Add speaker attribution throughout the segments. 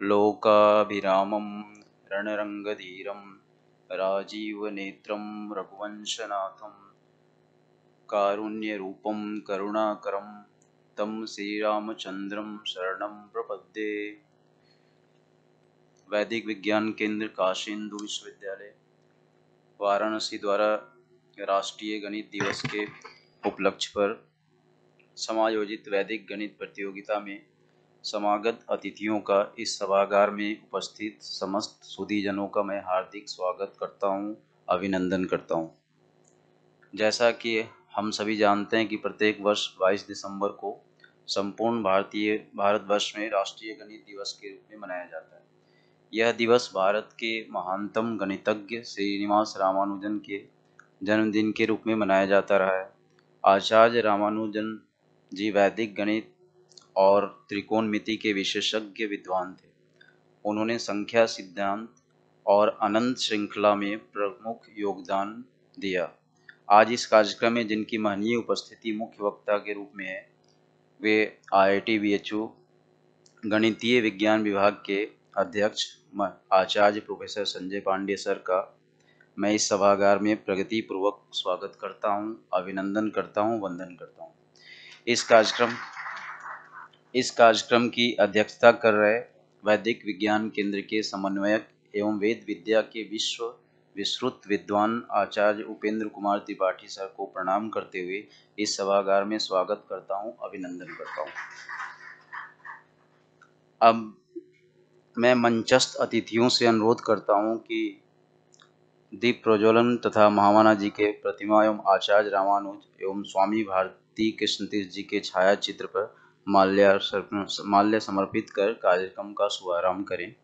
Speaker 1: लोकाभिरामं रणरङ्गधीरं राजीवनेत्रं रघुवंशनाथं कारुण्यरूपं करुणाकरं तं श्रीरामचन्द्रं शरणं प्रपद्ये। वैदिक विज्ञान केंद्र काशी हिंदू विश्वविद्यालय वाराणसी द्वारा राष्ट्रीय गणित दिवस के उपलक्ष्य पर समायोजित वैदिक गणित प्रतियोगिता में समागत अतिथियों का इस सभागार में उपस्थित समस्त सुधीजनों का मैं हार्दिक स्वागत करता हूं, अभिनंदन करता हूं। जैसा कि हम सभी जानते हैं कि प्रत्येक वर्ष 22 दिसंबर को संपूर्ण भारतवर्ष में राष्ट्रीय गणित दिवस के रूप में मनाया जाता है। यह दिवस भारत के महानतम गणितज्ञ श्रीनिवास रामानुजन के जन्मदिन के रूप में मनाया जाता रहा है। आचार्य रामानुजन जी वैदिक गणित और त्रिकोणमिति के विशेषज्ञ विद्वान थे। उन्होंने संख्या सिद्धांत और अनंत श्रृंखला में प्रमुख योगदान दिया। आज इस कार्यक्रम में जिनकी महनीय उपस्थिति मुख्य वक्ता के रूप में है, वे IIT BHU गणितीय विज्ञान विभाग के अध्यक्ष आचार्य प्रोफेसर संजय पांडे सर का मैं इस सभागार में प्रगति पूर्वक स्वागत करता हूं, अभिनंदन करता हूं, वंदन करता हूं। इस कार्यक्रम की अध्यक्षता कर रहे वैदिक विज्ञान केंद्र के समन्वयक एवं वेद विद्या के विश्व विश्रुत विद्वान आचार्य उपेंद्र कुमार त्रिपाठी सर को प्रणाम करते हुए इस सभागार में स्वागत करता हूं, अभिनंदन करता हूं। अब मैं मंचस्थ अतिथियों से अनुरोध करता हूं कि दीप प्रज्वलन तथा महामाना जी के प्रतिमा एवं आचार्य रामानुज एवं स्वामी भारती कृष्ण तीर्थ जी के छाया चित्र पर माल्य समर्पित कर कार्यक्रम का शुभारंभ करें।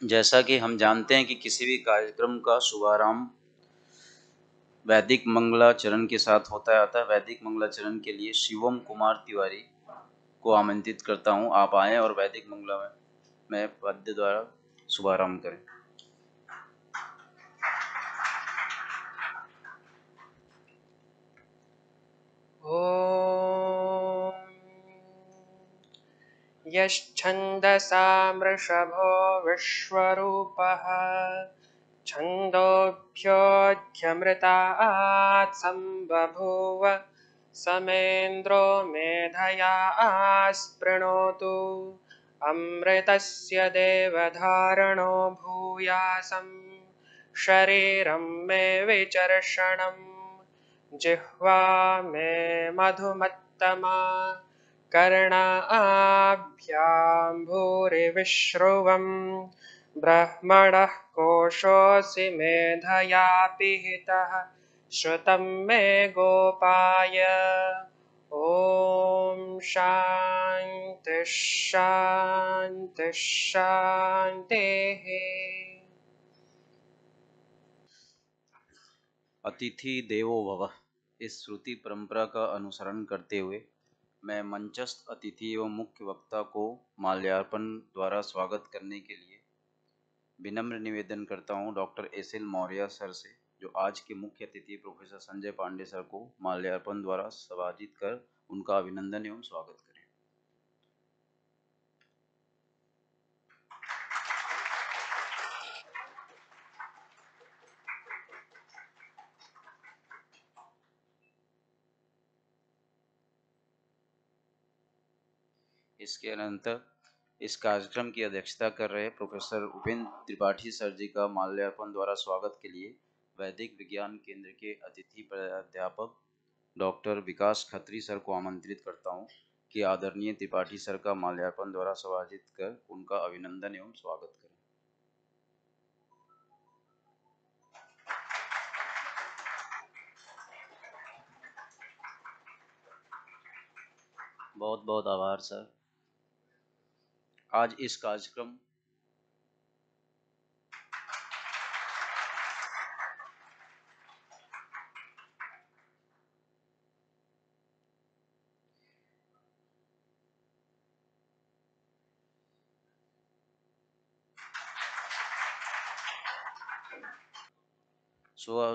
Speaker 1: जैसा कि हम जानते हैं कि किसी भी कार्यक्रम का शुभारंभ वैदिक मंगलाचरण के साथ होता है। वैदिक मंगलाचरण के लिए शिवम कुमार तिवारी को आमंत्रित करता हूं, आप आएं और वैदिक मंगला में पद्य द्वारा शुभारंभ करें।
Speaker 2: यश्छन्दसामृषभो विश्वरूपः छन्दोभ्योऽध्यमृतात् सम्बभूव समेन्द्रो मेधया स्पृणोतु अमृतस्य देवधारणो भूयासं शरीरं मे विचर्षणम् जिह्वा मे मधुमत्तमा कर्णाभ्यां भूरिविश्रुवम् ब्रह्मणः कोशोऽसि मेधया पिहितः श्रुतं मे गोपाय ॐ शान्ति शान्ति शान्तिः।
Speaker 1: अतिथि देवो भव इस श्रुति परंपरा का अनुसरण करते हुए मैं मंचस्थ अतिथि एवं मुख्य वक्ता को माल्यार्पण द्वारा स्वागत करने के लिए विनम्र निवेदन करता हूं डॉक्टर एस.एल. मौर्य सर से, जो आज के मुख्य अतिथि प्रोफेसर संजय पांडे सर को माल्यार्पण द्वारा सम्मानित कर उनका अभिनंदन एवं स्वागत करें। इसके अनंतर इस कार्यक्रम की अध्यक्षता कर रहे प्रोफेसर उपेंद्र त्रिपाठी सर जी का माल्यार्पण द्वारा स्वागत के लिए वैदिक विज्ञान केंद्र के अतिथि प्राध्यापक डॉक्टर विकास खत्री सर को आमंत्रित करता हूं कि आदरणीय त्रिपाठी सर का माल्यार्पण द्वारा सम्मानित कर उनका अभिनंदन एवं स्वागत करें। बहुत बहुत आभार सर। आज इस कार्यक्रम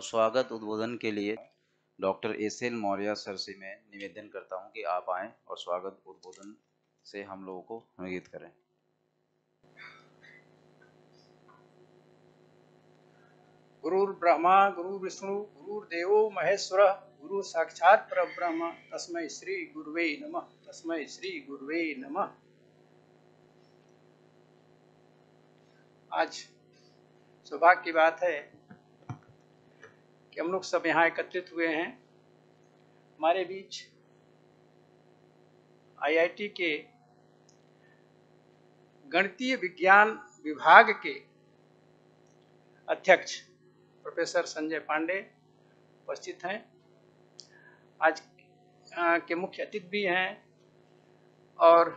Speaker 1: स्वागत उद्बोधन के लिए डॉक्टर एस.एल. मौर्य सर से मैं निवेदन करता हूं कि आप आएं और स्वागत उद्बोधन से हम लोगों को अनुगीत करें।
Speaker 3: गुरुर् ब्रह्मा गुरु विष्णु गुरुर्देवो महेश्वर गुरु साक्षात् परब्रह्म तस्मै श्री गुरुवे नमः तस्मै श्री गुरुवे नमः। आज सौभाग्य की बात है कि हम लोग सब यहाँ एकत्रित हुए हैं। हमारे बीच आईआईटी के गणितीय विज्ञान विभाग के अध्यक्ष प्रोफेसर संजय पांडे उपस्थित हैं। आज के मुख्य अतिथि भी हैं और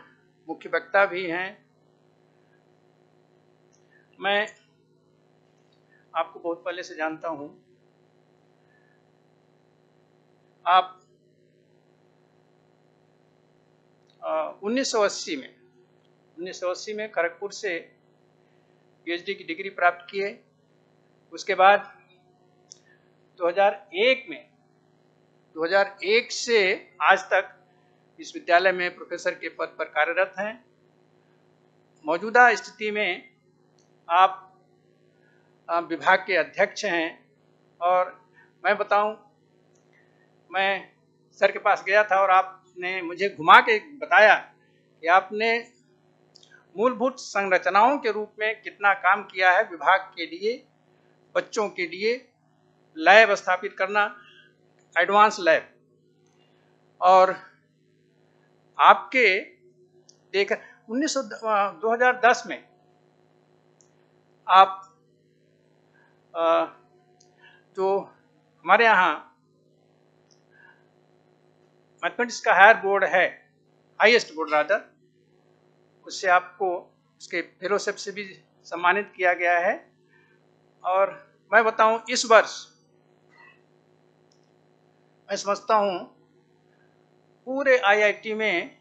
Speaker 3: मुख्य वक्ता भी हैं। मैं आपको बहुत पहले से जानता हूं। आप 1980 में खड़गपुर से पीएचडी की डिग्री प्राप्त किए। उसके बाद 2001 से आज तक इस विद्यालय में प्रोफेसर के पद पर कार्यरत हैं। मौजूदा स्थिति में आप विभाग के अध्यक्ष हैं। और मैं बताऊं, मैं सर के पास गया था और आपने मुझे घुमा के बताया कि आपने मूलभूत संरचनाओं के रूप में कितना काम किया है विभाग के लिए, बच्चों के लिए लैब स्थापित करना, एडवांस लैब। और आपके 2010 में आप जो हमारे यहाँ मैथमेटिक्स का हायर बोर्ड है, हाईएस्ट बोर्ड रादर, उससे आपको उसके फेलोशिप से भी सम्मानित किया गया है। और मैं बताऊं, इस वर्ष मैं समझता हूं पूरे आईआईटी में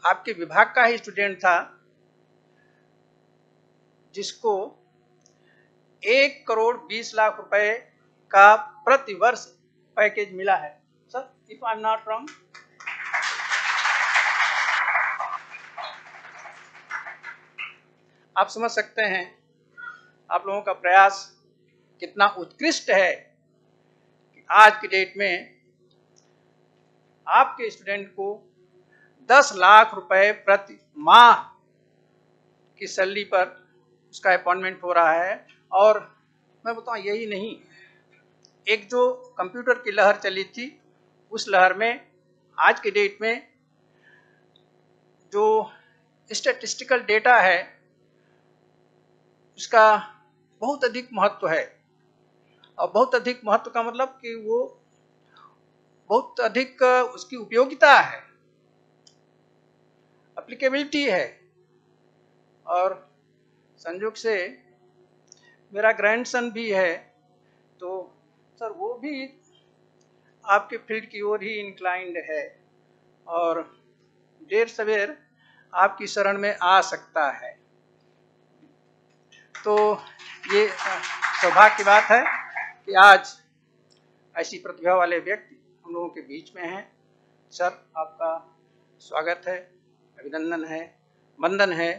Speaker 3: आपके विभाग का ही स्टूडेंट था जिसको 1,20,00,000 रुपए का प्रति वर्ष पैकेज मिला है। Sir, if I am not wrong. आप समझ सकते हैं आप लोगों का प्रयास कितना उत्कृष्ट है कि आज की डेट में आपके स्टूडेंट को 10 लाख रुपए प्रति माह की सैलरी पर उसका अपॉइंटमेंट हो रहा है। और मैं बताऊं, यही नहीं, एक जो कंप्यूटर की लहर चली थी, उस लहर में आज के डेट में जो स्टैटिस्टिकल डेटा है उसका बहुत अधिक महत्व है। और बहुत अधिक महत्व का मतलब कि वो बहुत अधिक उसकी उपयोगिता है, एप्लीकेबिलिटी है। और संयोग से मेरा ग्रैंडसन भी है, तो सर वो भी आपके फील्ड की ओर ही इंक्लाइंड है और देर सवेर आपकी शरण में आ सकता है। तो ये सौभाग्य की बात है कि आज ऐसी प्रतिभा वाले व्यक्ति हम लोगों के बीच में हैं। सर, आपका स्वागत है, अभिनंदन है, वंदन है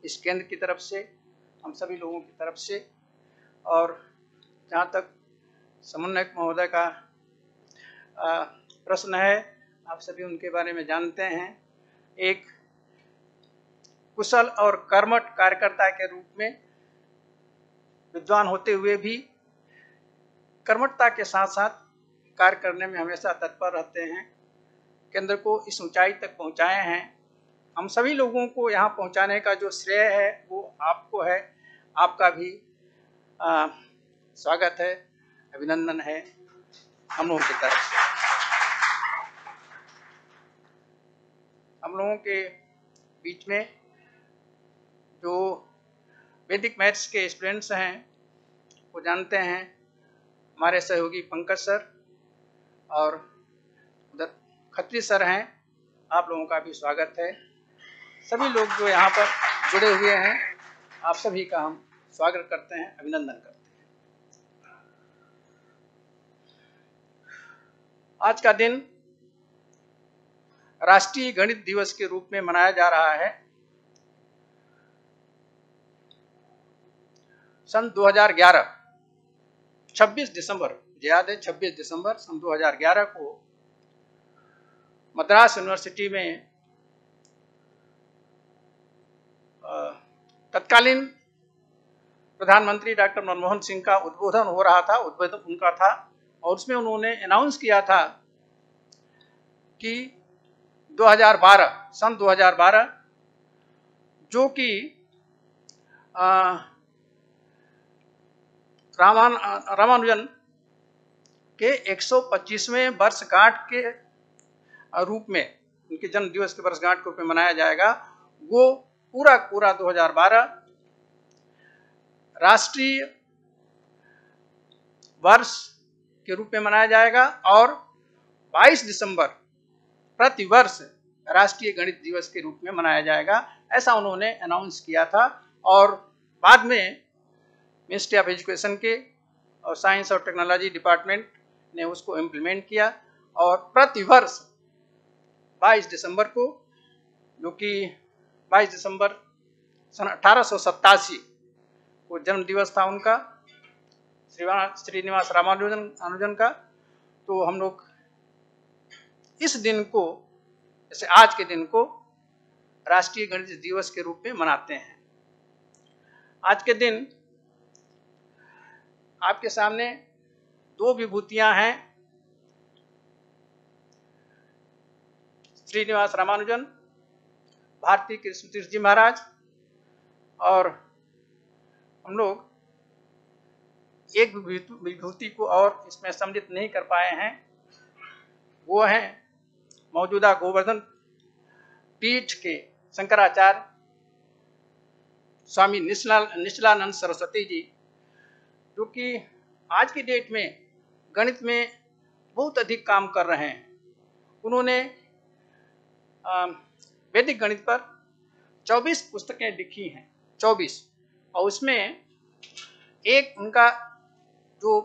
Speaker 3: इस केंद्र की तरफ से, हम सभी लोगों की तरफ से। और जहाँ तक समन्वयक महोदय का प्रश्न है, आप सभी उनके बारे में जानते हैं। एक कुशल और कर्मठ कार्यकर्ता के रूप में विद्वान होते हुए भी कर्मठता के साथ साथ कार्य करने में हमेशा तत्पर रहते हैं। केंद्र को इस ऊंचाई तक पहुंचाए हैं। हम सभी लोगों को यहाँ पहुंचाने का जो श्रेय है वो आपको है। आपका भी स्वागत है, अभिनंदन है हम लोगों की तरफ से। हम लोगों के बीच में जो वैदिक मैथ्स के स्टूडेंट्स हैं वो जानते हैं, हमारे सहयोगी पंकज सर और उधर खत्री सर हैं। आप लोगों का भी स्वागत है। सभी लोग जो यहाँ पर जुड़े हुए हैं, आप सभी का हम स्वागत करते हैं, अभिनंदन करते हैं। आज का दिन राष्ट्रीय गणित दिवस के रूप में मनाया जा रहा है। सन 2011 26 दिसंबर, याद है 26 दिसंबर सन 2011 को मद्रास यूनिवर्सिटी में तत्कालीन प्रधानमंत्री डॉक्टर मनमोहन सिंह का उद्बोधन हो रहा था, उद्बोधन उनका था। और उसमें उन्होंने अनाउंस किया था कि 2012 सन 2012 जो कि रामानुजन के 125वें वर्षगांठ के रूप में, उनके जन्म दिवस के वर्षगांठ के रूप में मनाया जाएगा। वो पूरा 2012 राष्ट्रीय वर्ष के रूप में मनाया जाएगा और 22 दिसंबर प्रतिवर्ष राष्ट्रीय गणित दिवस के रूप में मनाया जाएगा, ऐसा उन्होंने अनाउंस किया था। और बाद में मिनिस्ट्री ऑफ एजुकेशन के और साइंस और टेक्नोलॉजी डिपार्टमेंट ने उसको इम्प्लीमेंट किया और प्रतिवर्ष 22 दिसंबर को, जो कि 22 दिसंबर सन 1887 को जन्म दिवस था उनका, श्रीनिवास रामानुजन का, तो हम लोग इस दिन को, जैसे आज के दिन को, राष्ट्रीय गणित दिवस के रूप में मनाते हैं। आज के दिन आपके सामने दो विभूतियां हैं, श्रीनिवास रामानुजन, भारती कृष्ण तीर्थ जी महाराज, और हम लोग एक विभूति को और इसमें सम्मिलित नहीं कर पाए हैं। वो हैं मौजूदा गोवर्धन पीठ के शंकराचार्य स्वामी निश्चलानंद सरस्वती जी, जो कि आज की डेट में गणित में बहुत अधिक काम कर रहे हैं। उन्होंने वैदिक गणित पर 24 पुस्तकें लिखी हैं, 24, और उसमें एक उनका जो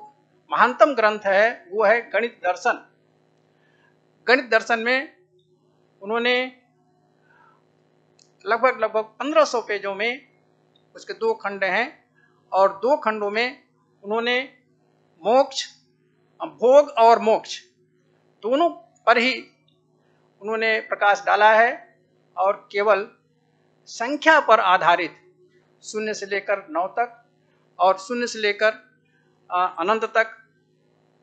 Speaker 3: महानतम ग्रंथ है वो है गणित दर्शन। गणित दर्शन में उन्होंने लगभग 1500 पेजों में उसके 2 खंड हैं और 2 खंडों में उन्होंने मोक्ष, भोग और मोक्ष दोनों पर ही उन्होंने प्रकाश डाला है और केवल संख्या पर आधारित 0 से लेकर 9 तक और 0 से लेकर अनंत तक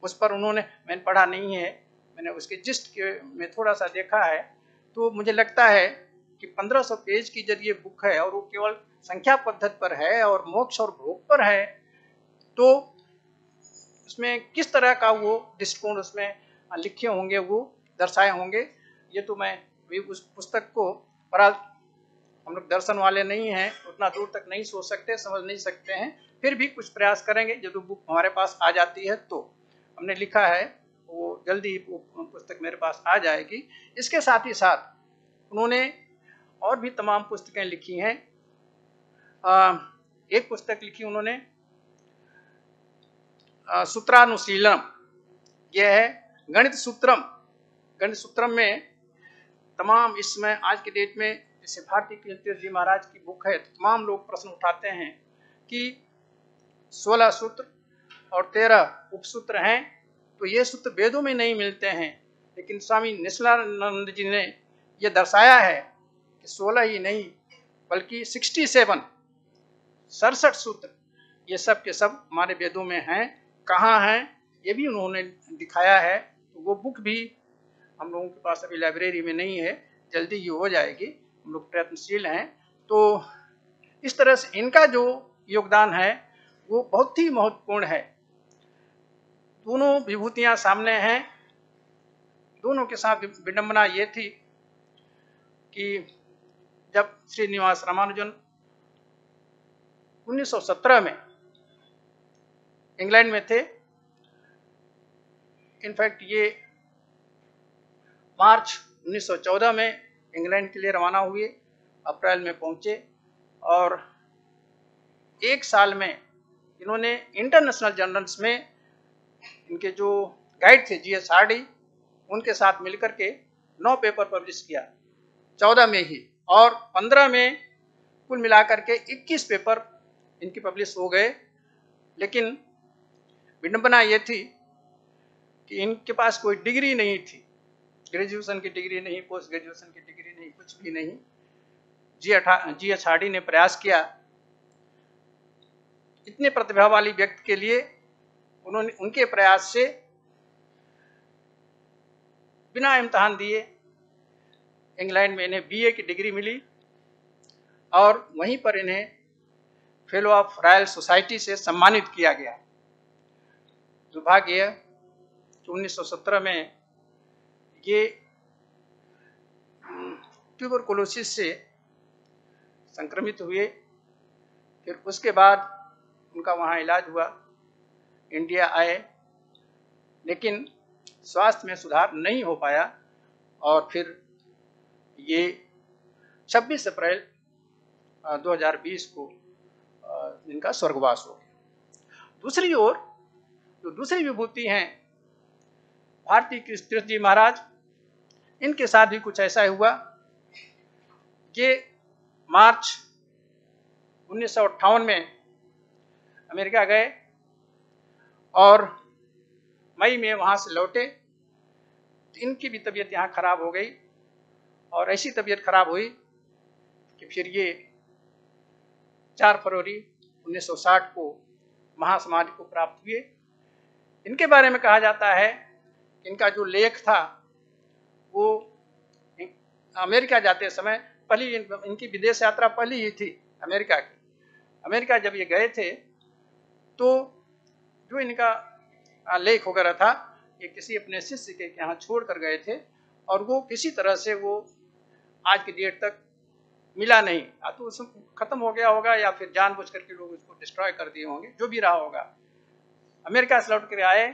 Speaker 3: उस पर उन्होंने, मैंने पढ़ा नहीं है, मैंने उसके जिस्ट के में थोड़ा सा देखा है, तो मुझे लगता है कि 1500 पेज की जरिए बुक है और वो केवल संख्या पद्धति पर है और मोक्ष और भोग पर है। तो उसमें किस तरह का वो दृष्टिकोण उसमें लिखे होंगे, वो दर्शाए होंगे, ये तो मैं भी उस पुस्तक को पढ़ा, हम लोग दर्शन वाले नहीं हैं, उतना दूर तक नहीं सोच सकते, समझ नहीं सकते हैं, फिर भी कुछ प्रयास करेंगे। जब बुक हमारे पास आ जाती है तो हमने लिखा है, वो जल्दी वो पुस्तक मेरे पास आ जाएगी। इसके साथ ही साथ उन्होंने और भी तमाम पुस्तकें लिखी हैं। एक पुस्तक लिखी उन्होंने सूत्रानुशीलनम, यह है गणित सूत्रम। गणित सूत्रम में तमाम, इसमें आज के डेट में जैसे भारती कृष्ण तीर्थ जी महाराज की बुक है, तो तमाम लोग प्रश्न उठाते हैं कि 16 सूत्र और 13 उपसूत्र हैं, तो ये सूत्र वेदों में नहीं मिलते हैं, लेकिन स्वामी निश्चलानंद जी ने यह दर्शाया है कि 16 ही नहीं बल्कि 67 सूत्र ये सब के सब हमारे वेदों में हैं। कहाँ हैं ये भी उन्होंने दिखाया है। तो वो बुक भी हम लोगों के पास अभी लाइब्रेरी में नहीं है, जल्दी ही हो जाएगी, हम लोग प्रयत्नशील हैं। तो इस तरह से इनका जो योगदान है वो बहुत ही महत्वपूर्ण है। दोनों विभूतियां सामने हैं। दोनों के साथ विडंबना ये थी कि जब श्रीनिवास रामानुजन 1917 में इंग्लैंड में थे, इनफैक्ट ये मार्च 1914 में इंग्लैंड के लिए रवाना हुए, अप्रैल में पहुंचे और 1 साल में इन्होंने इंटरनेशनल जर्नल्स में इनके जो गाइड थे जीएस हार्डी, उनके साथ मिलकर के 9 पेपर पब्लिश किया 14 में ही, और 15 में कुल मिलाकर के 21 पेपर इनके पब्लिश हो गए। लेकिन विडंबना ये थी कि इनके पास कोई डिग्री नहीं थी, ग्रेजुएशन की डिग्री नहीं, पोस्ट ग्रेजुएशन की डिग्री नहीं, कुछ भी नहीं। जीएस हार्डी ने प्रयास किया, इतने प्रतिभा वाली व्यक्ति के लिए उन्होंने उनके प्रयास से बिना इम्तिहान दिए इंग्लैंड में इन्हें बीए की डिग्री मिली और वहीं पर इन्हें फेलो ऑफ रॉयल सोसाइटी से सम्मानित किया गया। दुर्भाग्य कि 1917 में ये ट्यूबरकुलोसिस से संक्रमित हुए। फिर उसके बाद उनका वहाँ इलाज हुआ, इंडिया आए, लेकिन स्वास्थ्य में सुधार नहीं हो पाया और फिर ये 26 अप्रैल 2020 को इनका स्वर्गवास हो गया। दूसरी ओर जो दूसरी विभूति हैं भारती कृष्ण तीर्थ जी महाराज, इनके साथ भी कुछ ऐसा हुआ। ये मार्च 1958 में अमेरिका गए और मई में वहाँ से लौटे। तो इनकी भी तबीयत यहाँ खराब हो गई और ऐसी तबीयत खराब हुई कि फिर ये 4 फरवरी 1960 को महासमाधि को प्राप्त हुए। इनके बारे में कहा जाता है कि इनका जो लेख था वो अमेरिका जाते समय, पहली इनकी विदेश यात्रा पहली ही थी अमेरिका की। अमेरिका जब ये गए थे तो जो इनका लेख वगैरह था ये किसी अपने शिष्य के यहाँ छोड़ कर गए थे और वो किसी तरह से वो आज की डेट तक मिला नहीं। या तो उसमें खत्म हो गया होगा या फिर जानबूझ करके लोग उसको डिस्ट्रॉय कर दिए होंगे, जो भी रहा होगा। अमेरिका से लौट कर आए,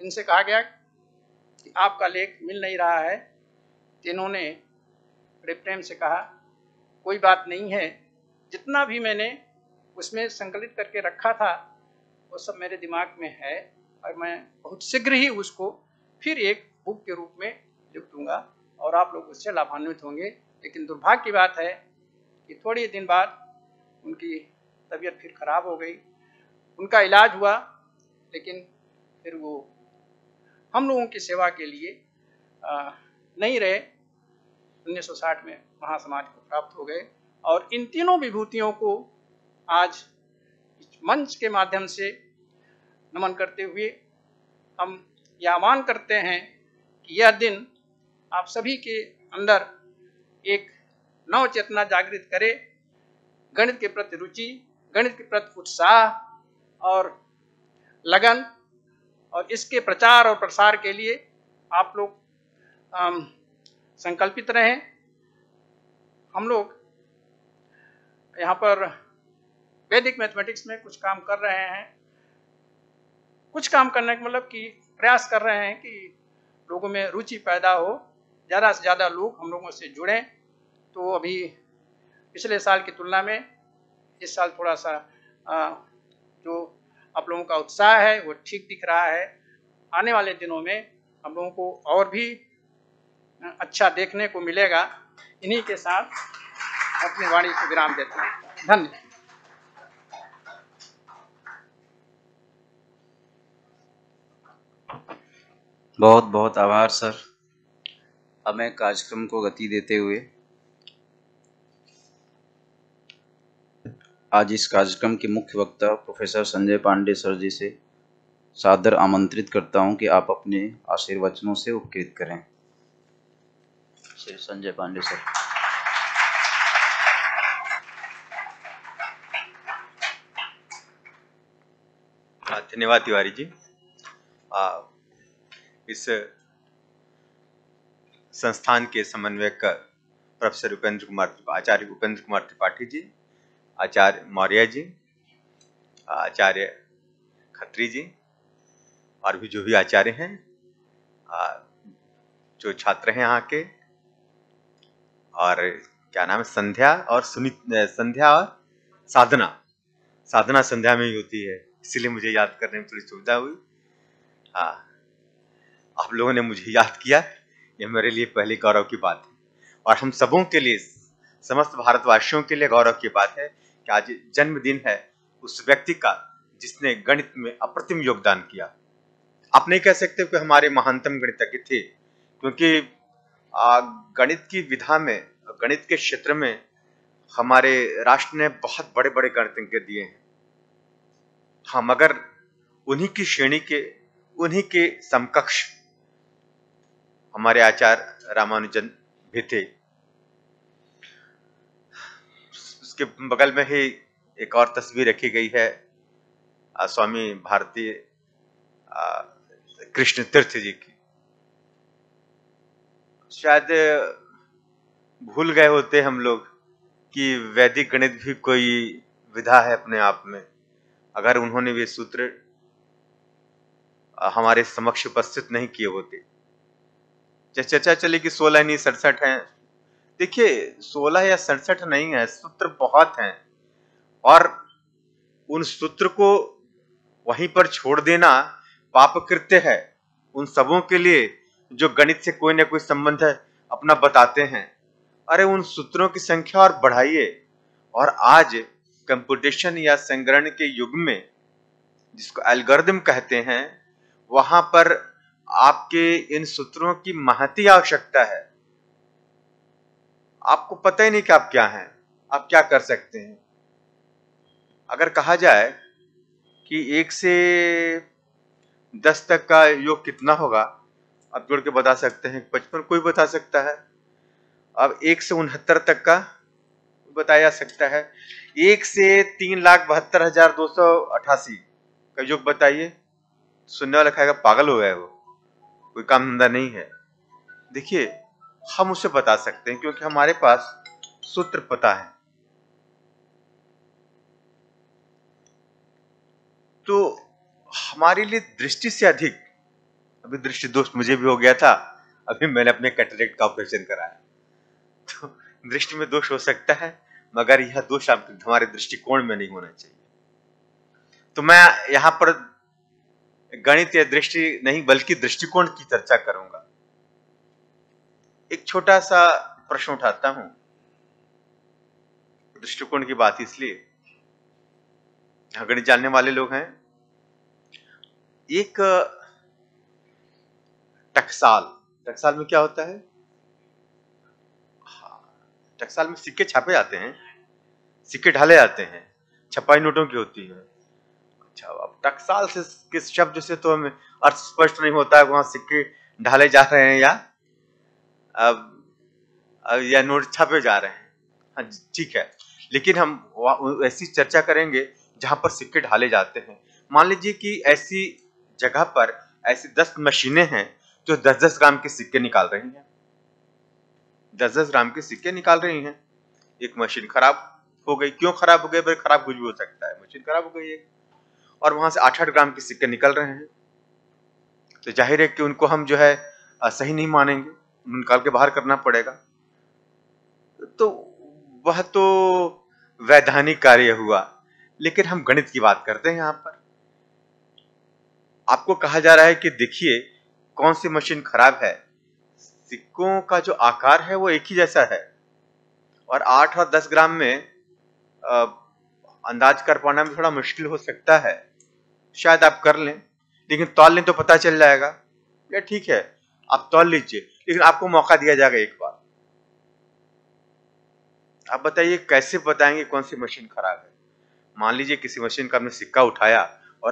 Speaker 3: इनसे कहा गया कि आपका लेख मिल नहीं रहा है। तो इन्होंने बड़े प्रेम से कहा कोई बात नहीं है, जितना भी मैंने उसमें संकलित करके रखा था वो सब मेरे दिमाग में है और मैं बहुत शीघ्र ही उसको फिर एक बुक के रूप में लिख दूंगा और आप लोग उससे लाभान्वित होंगे। लेकिन दुर्भाग्य की बात है कि थोड़ी दिन बाद उनकी तबीयत फिर खराब हो गई, उनका इलाज हुआ, लेकिन फिर वो हम लोगों की सेवा के लिए नहीं रहे। 1960 में महासमाज को प्राप्त हो गए और इन तीनों विभूतियों को आज इस मंच के माध्यम से नमन करते हुए हम यह आह्वान करते हैं कि यह दिन आप सभी के अंदर एक नव चेतना जागृत करे, गणित के प्रति रुचि, गणित के प्रति उत्साह और लगन, और इसके प्रचार और प्रसार के लिए आप लोग संकल्पित रहें। हम लोग यहाँ पर वैदिक मैथमेटिक्स में कुछ काम कर रहे हैं, कुछ काम करने का मतलब कि प्रयास कर रहे हैं कि लोगों में रुचि पैदा हो, ज़्यादा से ज़्यादा लोग हम लोगों से जुड़ें। तो अभी पिछले साल की तुलना में इस साल थोड़ा सा जो आप लोगों का उत्साह है वो ठीक दिख रहा है। आने वाले दिनों में हम लोगों को और भी अच्छा देखने को मिलेगा। इन्हीं के साथ अपनी वाणी को विराम देता हूँ। धन्यवाद।
Speaker 1: बहुत बहुत आभार सर। अब मैं कार्यक्रम को गति देते हुए आज इस कार्यक्रम के मुख्य वक्ता प्रोफेसर संजय पांडे सर जी से सादर आमंत्रित करता हूं कि आप अपने आशीर्वचनों से उपकृत करें। श्री संजय पांडे सर।
Speaker 4: धन्यवाद तिवारी जी। इस संस्थान के समन्वयक प्रोफेसर आचार्य उपेंद्र कुमार त्रिपाठी जी, आचार्य मौर्य जी, आचार्य खत्री जी, और भी जो भी आचार्य हैं, जो छात्र हैं यहाँ के, और क्या नाम है, संध्या और संध्या और साधना संध्या में ही होती है, इसीलिए मुझे याद करने में थोड़ी सुविधा हुई। हाँ, आप लोगों ने मुझे याद किया, यह मेरे लिए पहली गौरव की बात है, और हम सबों के लिए, समस्त भारतवासियों के लिए गौरव की बात है कि आज जन्मदिन है उस व्यक्ति का जिसने गणित में अप्रतिम योगदान किया। आप नहीं कह सकते कि हमारे महानतम गणितज्ञ थे, क्योंकि गणित की विधा में, गणित के क्षेत्र में हमारे राष्ट्र ने बहुत बड़े बड़े गणितज्ञ दिए हैं। हाँ, मगर उन्हीं की श्रेणी के, उन्हीं के समकक्ष हमारे आचार्य रामानुजन भी थे। उसके बगल में ही एक और तस्वीर रखी गई है स्वामी भारती कृष्ण तीर्थ जी की। शायद भूल गए होते हम लोग कि वैदिक गणित भी कोई विधा है अपने आप में। अगर उन्होंने वे सूत्र हमारे समक्ष उपस्थित नहीं किए होते। चर्चा चली कि 16 नहीं 67 हैं। देखिए, 16 या 67 नहीं है, सूत्र बहुत हैं, और उन सूत्र को वहीं पर छोड़ देना पाप कृत्य है। उन सबों के लिए जो गणित से कोई ना कोई संबंध है अपना बताते हैं, अरे उन सूत्रों की संख्या और बढ़ाइए। और आज कंप्यूटेशन या संगणन के युग में, जिसको एल्गोरिथम कहते हैं, वहां पर आपके इन सूत्रों की महती आवश्यकता है। आपको पता ही नहीं कि आप क्या हैं, आप क्या कर सकते हैं। अगर कहा जाए कि 1 से 10 तक का योग कितना होगा, आप जोड़ के बता सकते हैं। 55 कोई बता सकता है। अब 1 से 69 तक का बताया जा सकता है। 1 से 3,72,288 का योग बताइए। सुनने वाला कहेगा पागल हो गया वो, कोई काम धंधा नहीं है। देखिए, हम उसे बता सकते हैं क्योंकि हमारे पास सूत्र पता है। तो हमारे लिए दृष्टि से अधिक, अभी दृष्टि दोष मुझे भी हो गया था, अभी मैंने अपने कैटरेक्ट का ऑपरेशन कराया। तो दृष्टि में दोष हो सकता है, मगर यह दोष हमारे दृष्टिकोण में नहीं होना चाहिए। तो मैं यहाँ पर गणित या दृष्टि नहीं बल्कि दृष्टिकोण की चर्चा करूंगा। एक छोटा सा प्रश्न उठाता हूं, दृष्टिकोण की बात इसलिए यहाँ गणित जानने वाले लोग हैं। एक टकसाल में क्या होता है? टकसाल में सिक्के छापे जाते हैं, सिक्के ढाले जाते हैं, छपाई नोटों की होती है। अच्छा, अब टकसाल से किस शब्द से तो हमें अर्थ स्पष्ट नहीं होता है, वहां सिक्के ढाले जा रहे हैं या नोट छापे जा रहे हैं। हाँ ठीक है, लेकिन हम ऐसी चर्चा करेंगे जहां पर सिक्के ढाले जाते हैं। मान लीजिए कि ऐसी जगह पर ऐसी 10 मशीनें हैं जो 10-10 ग्राम के सिक्के निकाल रही हैं, 10-10 ग्राम के सिक्के निकाल रही हैं। एक मशीन खराब हो गई। क्यों खराब हो गई? भाई खराब कुछ भी हो सकता है, मशीन खराब हो गई है और वहां से 8-8 ग्राम के सिक्के निकल रहे हैं, तो जाहिर है कि उनको हम जो है सही नहीं मानेंगे, निकाल के बाहर करना पड़ेगा। तो वह तो वैधानिक कार्य हुआ, लेकिन हम गणित की बात करते हैं। यहाँ पर आपको कहा जा रहा है कि देखिए कौन सी मशीन खराब है। सिक्कों का जो आकार है वो एक ही जैसा है और 8 और 10 ग्राम में अंदाज कर पाना भी थोड़ा मुश्किल हो सकता है। शायद आप कर लें, लेकिन तौल लें तो पता चल जाएगा। या ठीक है, आप तौल लीजिए, लेकिन आपको मौका दिया जाएगा एक बार। आप बताइए कैसे बताएंगे कौन सी मशीन खराब है? मान लीजिए किसी मशीन का आपने सिक्का उठाया और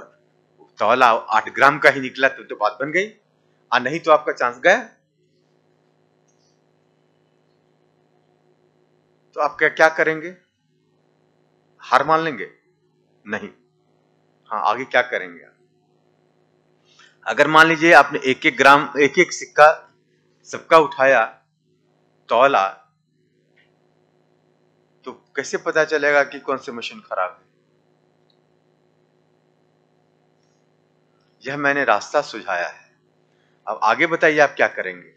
Speaker 4: तौला 8 ग्राम का ही निकला तो बात बन गई, और नहीं तो आपका चांस गया। तो आप क्या करेंगे? हार मान लेंगे? नहीं। हाँ, आगे क्या करेंगे? अगर मान लीजिए आपने 1-1 ग्राम, 1-1 सिक्का सबका उठाया, तौला, तो कैसे पता चलेगा कि कौन सी मशीन खराब है? यह मैंने रास्ता सुझाया है। अब आगे बताइए आप क्या करेंगे?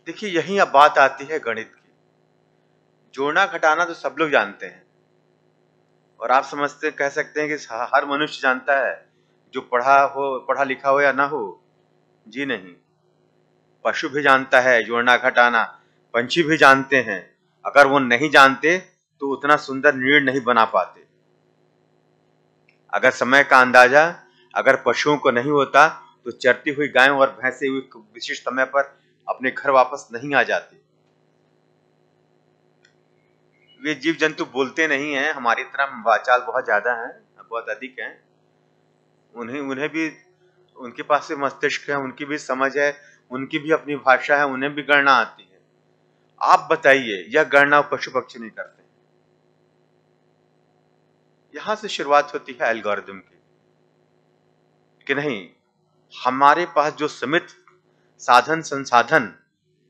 Speaker 4: देखिए यही अब बात आती है गणित की। जोड़ना घटाना तो सब लोग जानते हैं और आप समझते कह सकते हैं कि हर मनुष्य जानता है, जो पढ़ा लिखा हो या ना हो। जी नहीं, पशु भी जानता है जोड़ना घटाना, पंछी भी जानते हैं। अगर वो नहीं जानते तो उतना सुंदर नीड़ नहीं बना पाते। अगर समय का अंदाजा अगर पशुओं को नहीं होता तो चरती हुई गायें और भैंसें विशिष्ट समय पर अपने घर वापस नहीं आ जाती। वे जीव जंतु बोलते नहीं हैं, हमारी तरह वाचाल बहुत ज्यादा हैं, बहुत अधिक हैं। उन्हें भी, उनके पास से मस्तिष्क है, उनकी भी समझ है, उनकी भी अपनी भाषा है, उन्हें भी गणना आती है। आप बताइए, यह गणना पशु पक्षी नहीं करते। यहां से शुरुआत होती है एल्गोरिदम की, कि नहीं, हमारे पास जो सीमित साधन संसाधन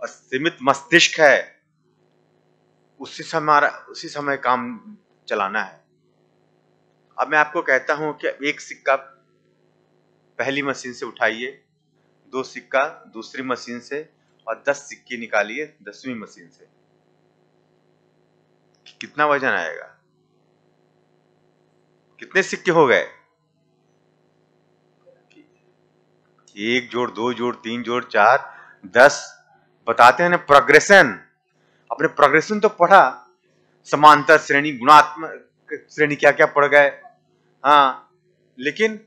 Speaker 4: और सीमित मस्तिष्क है, उसी समय काम चलाना है। अब मैं आपको कहता हूं कि एक सिक्का पहली मशीन से उठाइए, 2 सिक्का दूसरी मशीन से और 10 सिक्के निकालिए 10वीं मशीन से। कितना वजन आएगा? कितने सिक्के हो गए? 1 जोड़ 2 जोड़ 3 जोड़ 4 10। बताते हैं ना प्रोग्रेशन। अपने प्रोग्रेशन तो पढ़ा, समांतर श्रेणी, गुणात्मक श्रेणी, क्या क्या पढ़ गए। हाँ, लेकिन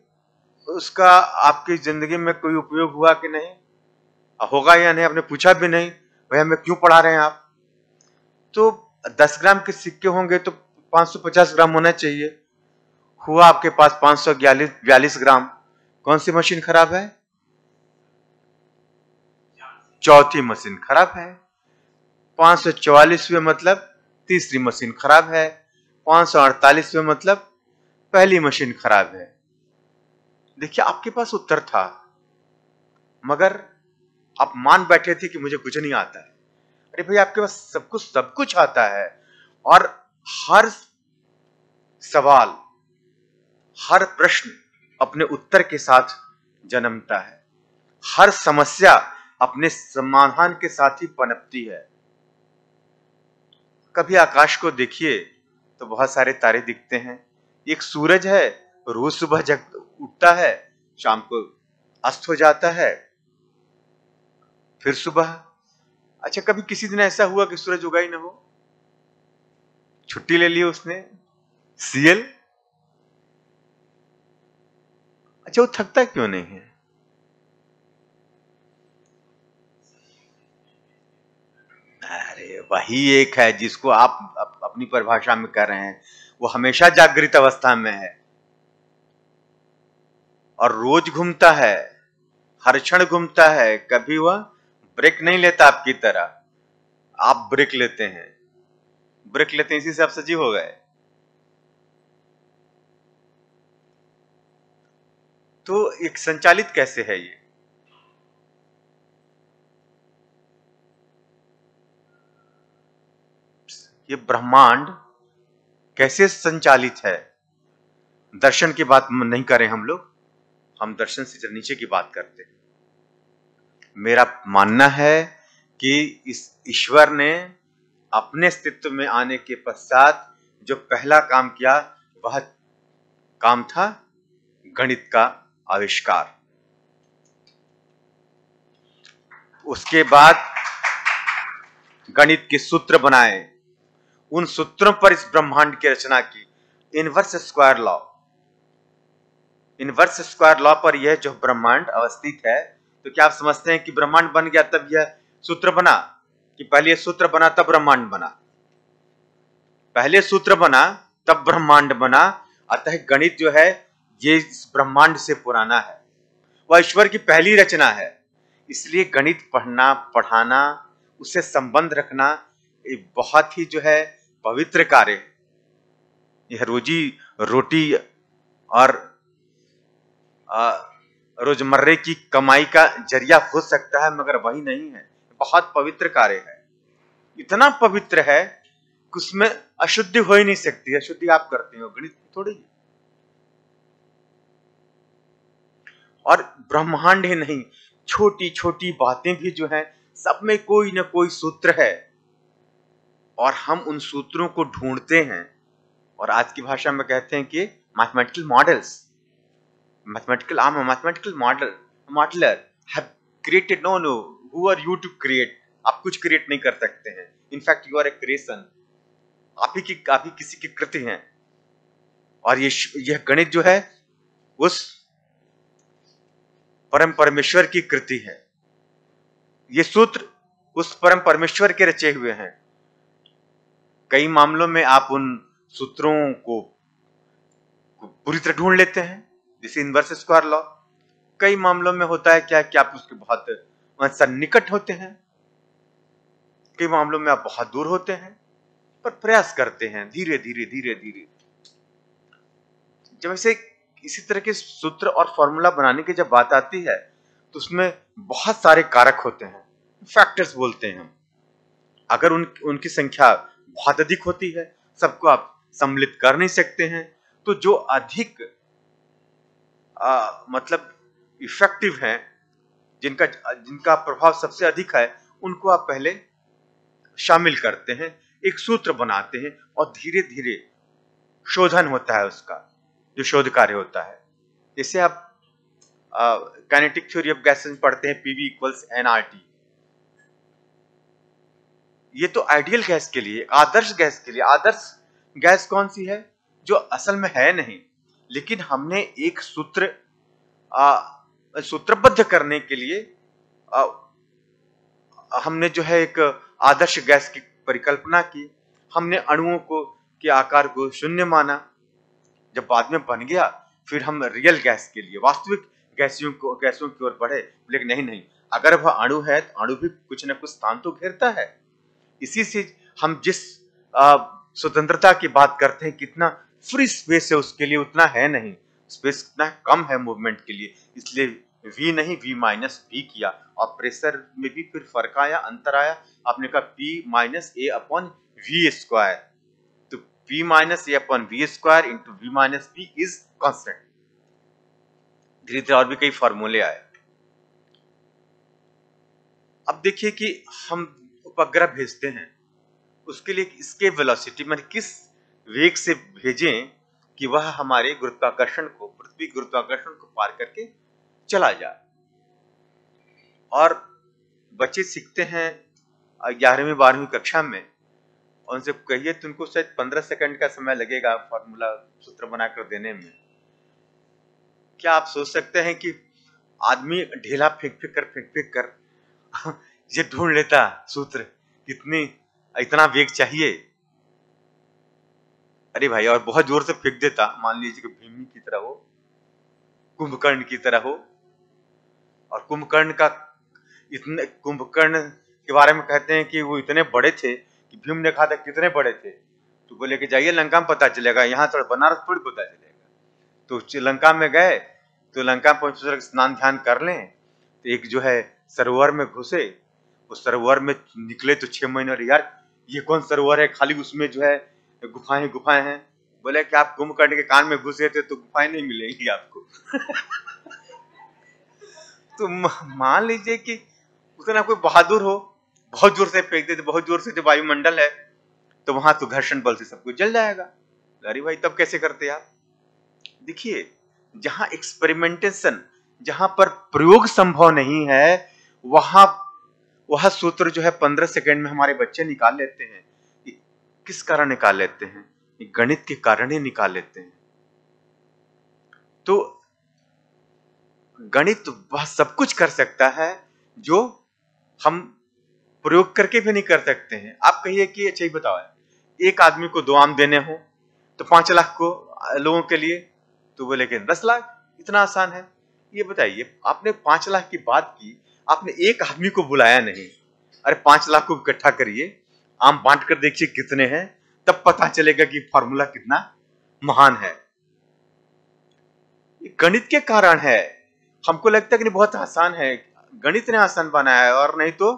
Speaker 4: उसका आपकी जिंदगी में कोई उपयोग हुआ कि नहीं, होगा या नहीं, आपने पूछा भी नहीं। भैया हमें क्यों पढ़ा रहे हैं आप? तो 10 ग्राम के सिक्के होंगे तो 550 ग्राम होना चाहिए। हुआ आपके पास 542 ग्राम। कौन सी मशीन खराब है? चौथी मशीन खराब है। 544वें मतलब तीसरी मशीन खराब है। 548वें मतलब पहली मशीन खराब है। देखिए आपके पास उत्तर था, मगर आप मान बैठे थे कि मुझे कुछ नहीं आता है। अरे भाई, आपके पास सब कुछ आता है, और हर सवाल, हर प्रश्न अपने उत्तर के साथ जन्मता है। हर समस्या अपने समाधान के साथ ही पनपती है। कभी आकाश को देखिए तो बहुत सारे तारे दिखते हैं। एक सूरज है, रोज सुबह जग उठता है, शाम को अस्त हो जाता है, फिर सुबह। अच्छा, कभी किसी दिन ऐसा हुआ कि सूरज उगा ही ना हो? छुट्टी ले ली उसने, सीएल। अच्छा, वो थकता क्यों नहीं है? अरे वही एक है जिसको आप अपनी परिभाषा में कर रहे हैं, वो हमेशा जागृत अवस्था में है और रोज घूमता है, हर क्षण घूमता है, कभी वह ब्रेक नहीं लेता आपकी तरह। आप ब्रेक लेते हैं, इसी से आप सजीव हो गए। तो एक संचालित कैसे है ये ब्रह्मांड कैसे संचालित है? दर्शन की बात नहीं करें हम लोग, हम दर्शन से जरा नीचे की बात करते हैं। मेरा मानना है कि इस ईश्वर ने अपने अस्तित्व में आने के पश्चात जो पहला काम किया वह काम था गणित का आविष्कार। उसके बाद गणित के सूत्र बनाए, उन सूत्रों पर इस ब्रह्मांड की रचना की। इनवर्स स्क्वायर लॉ पर यह जो ब्रह्मांड अवस्थित है, तो क्या आप समझते हैं कि ब्रह्मांड बन गया तब यह सूत्र बना, कि पहले सूत्र बना तब ब्रह्मांड बना? पहले सूत्र बना तब ब्रह्मांड बना। अतः गणित जो है ये इस ब्रह्मांड से पुराना है, वह ईश्वर की पहली रचना है। इसलिए गणित पढ़ना, पढ़ाना, उससे संबंध रखना एक बहुत ही जो है पवित्र कार्य है। यह रोजी रोटी और रोजमर्रे की कमाई का जरिया हो सकता है, मगर वही नहीं है। बहुत पवित्र कार्य है, इतना पवित्र है कि उसमें अशुद्धि हो ही नहीं सकती। अशुद्धि आप करते हो, गणित थोड़ी। और ब्रह्मांड ही नहीं, छोटी छोटी बातें भी जो है सब में कोई ना कोई सूत्र है, और हम उन सूत्रों को ढूंढते हैं। और आज की भाषा में कहते हैं कि mathematical models, mathematical modeller have created. No, who are you to create? आप कुछ क्रिएट नहीं कर सकते हैं। In fact you are a creation, आप ही किसी की कृति हैं। और यह गणित जो है उस परम परमेश्वर की कृति है। ये सूत्र उस परम परमेश्वर के रचे हुए हैं। कई मामलों में आप उन सूत्रों को पूरी तरह ढूंढ लेते हैं, जैसे इनवर्स स्क्वायर लॉ। कई मामलों में होता है क्या कि आप उसके बहुत सन्निकट होते हैं, कई मामलों में आप बहुत दूर होते हैं, पर प्रयास करते हैं धीरे धीरे धीरे धीरे। जब ऐसे इसी तरह के सूत्र और फॉर्मूला बनाने की जब बात आती है, तो उसमें बहुत सारे कारक होते हैं, फैक्टर्स बोलते हैं हम। अगर उनकी संख्या बहुत अधिक होती है, सबको आप सम्मिलित कर नहीं सकते हैं, तो जो अधिक मतलब इफेक्टिव हैं, जिनका प्रभाव सबसे अधिक है, उनको आप पहले शामिल करते हैं, एक सूत्र बनाते हैं, और धीरे धीरे शोधन होता है उसका, जो शोध कार्य होता है। जैसे आप काइनेटिक थ्योरी ऑफ गैसेस पढ़ते हैं, PV इक्वल्स nRT। ये तो आइडियल गैस के लिए, आदर्श गैस के लिए। आदर्श गैस कौन सी है? जो असल में है नहीं, लेकिन हमने एक सूत्रबद्ध करने के लिए हमने जो है एक आदर्श गैस की परिकल्पना की। हमने अणुओं के आकार को शून्य माना। जब बाद में बन गया, फिर हम रियल गैस के लिए, वास्तविक गैसों की ओर बढ़े। लेकिन नहीं, अगर वह अणु है तो अणु भी कुछ न कुछ स्थान तो घेरता है। इसी से हम जिस स्वतंत्रता की बात करते हैं, कितना फ्री स्पेस है उसके लिए, उतना है नहीं। स्पेस इतना कम है मूवमेंट के लिए, इसलिए V नहीं V-V किया, और प्रेशर में भी फिर फर्क आया, अंतर आया। आपने कहा P-A/V²। तो P-A/V² into V-V is constant. धीरे धीरे और भी कई फॉर्मूले आए। अब देखिए कि हम उपग्रह भेजते हैं, उसके लिए इसके वेलोसिटी में किस वेग से भेजें कि वह हमारे पृथ्वी गुरुत्वाकर्षण को पार करके चला जाए। और बच्चे सीखते हैं 11वीं 12वीं कक्षा में, और उनसे कहिए तो उनको शायद 15 सेकंड का समय लगेगा फॉर्मूला सूत्र बनाकर देने में। क्या आप सोच सकते हैं कि आदमी ढेला फेंक फेंक कर ये ढूंढ लेता सूत्र, कितनी इतना वेग चाहिए। अरे भाई, और बहुत जोर से फेंक देता, मान लीजिए कि भीमी की तरह हो, कुंभकर्ण की तरह हो। और कुंभकर्ण के बारे में कहते हैं कि वो इतने बड़े थे कि भीम ने कहा था कितने बड़े थे, तो बोले कि जाइए लंका में पता चलेगा, यहाँ थोड़ा बनारस थोड़ी पता चलेगा। तो लंका में गए, तो लंका में पहुंचे, स्नान ध्यान कर लें, तो एक जो है सरोवर में घुसे, उस सरोवर में निकले तो 6 महीने, और यार ये कौन सरोवर है, खाली उसमें जो है गुफाएं हैं। बोले कि आप कुंभकर्ण के कान में घुसे थे तो गुफाएं नहीं मिलेंगी आपको। तो मान लीजिए कि उतना कोई बहादुर हो, बहुत जोर से फेंक देते, बहुत जोर से जो वायुमंडल है, तो वहां तो घर्षण बल से सब कुछ जल जाएगा। अरे भाई, तब कैसे करते आप? देखिए, जहां एक्सपेरिमेंटेशन, जहां पर प्रयोग संभव नहीं है, वह सूत्र जो है 15 सेकंड में हमारे बच्चे निकाल लेते हैं। किस कारण निकाल लेते हैं? गणित के कारण ही निकाल लेते हैं। तो गणित वह सब कुछ कर सकता है जो हम प्रयोग करके भी नहीं कर सकते हैं। आप कहिए कि अच्छा ही बताओ, एक आदमी को 2 आम देने हो तो 5 लाख को लोगों के लिए, तो बोले कि 10 लाख, इतना आसान है। ये बताइए, आपने 5 लाख की बात की, आपने एक आदमी को बुलाया नहीं। अरे 5 लाख को इकट्ठा करिए, आम बांट कर देखिए कितने हैं, तब पता चलेगा कि फॉर्मूला कितना महान है। ये गणित के कारण है। हमको लगता है कि बहुत आसान है, गणित ने आसान बनाया है। और नहीं तो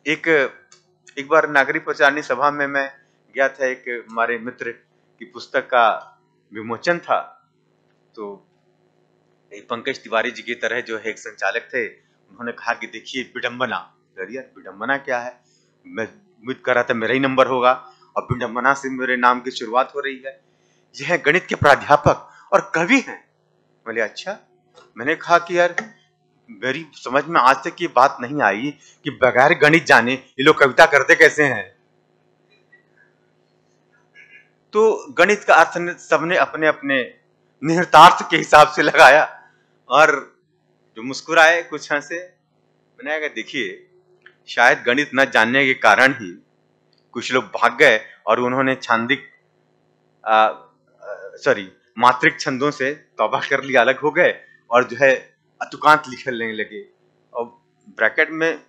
Speaker 4: एक बार नागरिक प्रचारणी सभा में मैं गया था, एक हमारे मित्र की पुस्तक का विमोचन था, तो एक पंकज तिवारी जी की तरह जो है एक संचालक थे, उन्होंने कहा कि देखिए विडंबना। यार विडंबना क्या है? मैं उम्मीद कर रहा था मेरा ही नंबर होगा, और विडंबना से मेरे नाम की शुरुआत हो रही है। यह गणित के प्राध्यापक और कवि हैं। बोले अच्छा। मैंने कहा कि यार मेरी समझ में आज तक ये बात नहीं आई कि बगैर गणित जाने ये लोग कविता करते कैसे हैं। तो गणित का अर्थ सबने अपने अपने निहितार्थ के हिसाब से लगाया, और जो मुस्कुराए कुछ हंसे। मैंने कहा देखिए, शायद गणित न जानने के कारण ही कुछ लोग भाग गए और उन्होंने मात्रिक छंदों से तौबा कर लिया, अलग हो गए, और जो है अतुकांत लिखने लगे, और ब्रैकेट में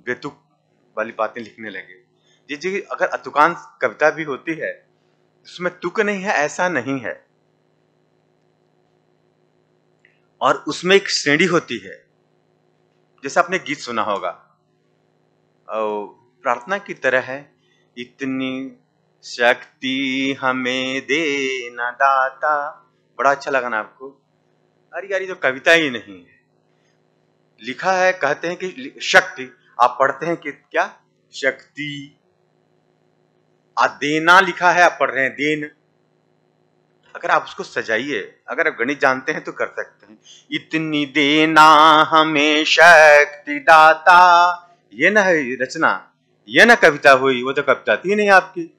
Speaker 4: बेतुक वाली बातें लिखने लगे। जी, अगर अतुकांत कविता भी होती है, उसमें तुक नहीं है ऐसा नहीं है, और उसमें एक श्रेणी होती है, जैसे आपने गीत सुना होगा, प्रार्थना की तरह है, इतनी शक्ति हमें देना दाता। बड़ा अच्छा लगा ना आपको? अरे यार, ये तो कविता ही नहीं है, लिखा है, कहते हैं कि शक्ति, आप पढ़ते हैं कि क्या शक्ति, देना लिखा है, आप पढ़ रहे हैं देन। अगर आप उसको सजाइए, अगर आप गणित जानते हैं तो कर सकते हैं, इतनी देना हमें शक्ति दाता। ये ना है रचना, ये ना कविता हुई, वो तो कविता थी नहीं आपकी।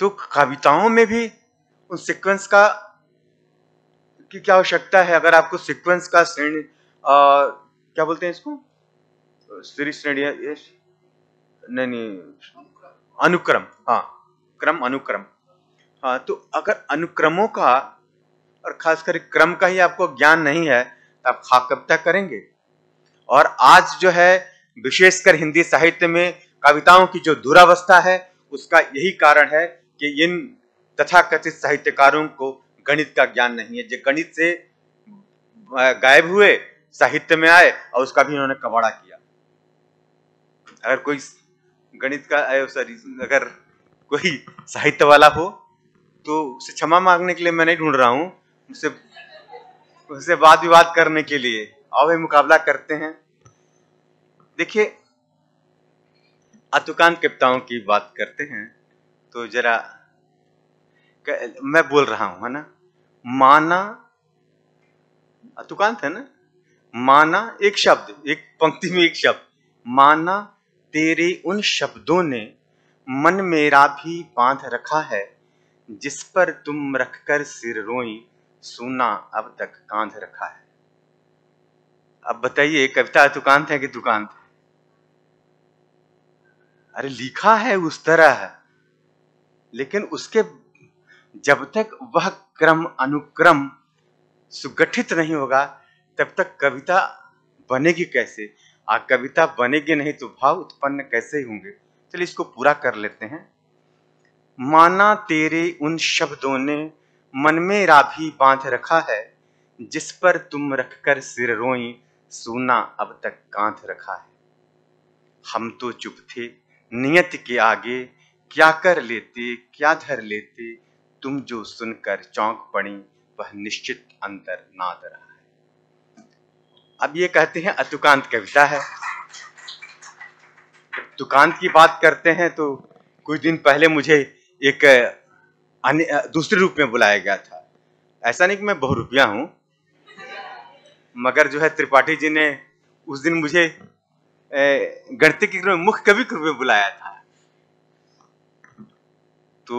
Speaker 4: तो कविताओं में भी उन सीक्वेंस की क्या आवश्यकता है? अगर आपको सीक्वेंस का श्रेणी, क्या बोलते हैं इसको, श्रेणी, नहीं, अनुक्रम, हाँ, क्रम अनुक्रम, हाँ। तो अगर अनुक्रमों का और खासकर क्रम का ही आपको ज्ञान नहीं है तो आप कविता करेंगे। और आज जो है विशेषकर हिंदी साहित्य में कविताओं की जो दुरावस्था है, उसका यही कारण है कि इन तथाकथित साहित्यकारों को गणित का ज्ञान नहीं है, जो गणित से गायब हुए, साहित्य में आए और उसका भी उन्होंने कबाड़ा किया। अगर कोई गणित का अगर कोई साहित्य वाला हो तो उसे क्षमा मांगने के लिए मैं नहीं ढूंढ रहा हूं, उससे वाद विवाद करने के लिए। आओ भाई, मुकाबला करते हैं। देखिए, अतुकांत कविताओं की बात करते हैं तो जरा मैं बोल रहा हूं, है ना, माना, अतुकांत है ना, माना एक शब्द, एक पंक्ति में एक शब्द, माना तेरे उन शब्दों ने मन मेरा भी बांध रखा है, जिस पर तुम रखकर सिर रोई, सुना अब तक कांध रखा है। अब बताइए, कविता तुकांत है कि तुकांत है? अरे लिखा है उस तरह, लेकिन उसके जब तक वह क्रम अनुक्रम सुगठित नहीं होगा तब तक कविता बनेगी कैसे? कविता बनेगी नहीं तो भाव उत्पन्न कैसे होंगे? चलिए इसको पूरा कर लेते हैं। माना तेरे उन शब्दों ने मन में राभी बांध रखा है, जिस पर तुम रखकर सिर रोई, सुना अब तक कांध रखा है। हम तो चुप थे नियत के आगे, क्या कर लेते क्या धर लेते, तुम जो सुनकर चौंक पड़ी, वह निश्चित अंतर नाद रहा है। अब ये कहते हैं अतुकांत कविता है। तुकांत की बात करते हैं तो कुछ दिन पहले मुझे एक दूसरे रूप में बुलाया गया था। ऐसा नहीं कि मैं बहुरूपिया हूं, मगर जो है त्रिपाठी जी ने उस दिन मुझे गणित के मुख्य कवि के रूप में बुलाया था। तो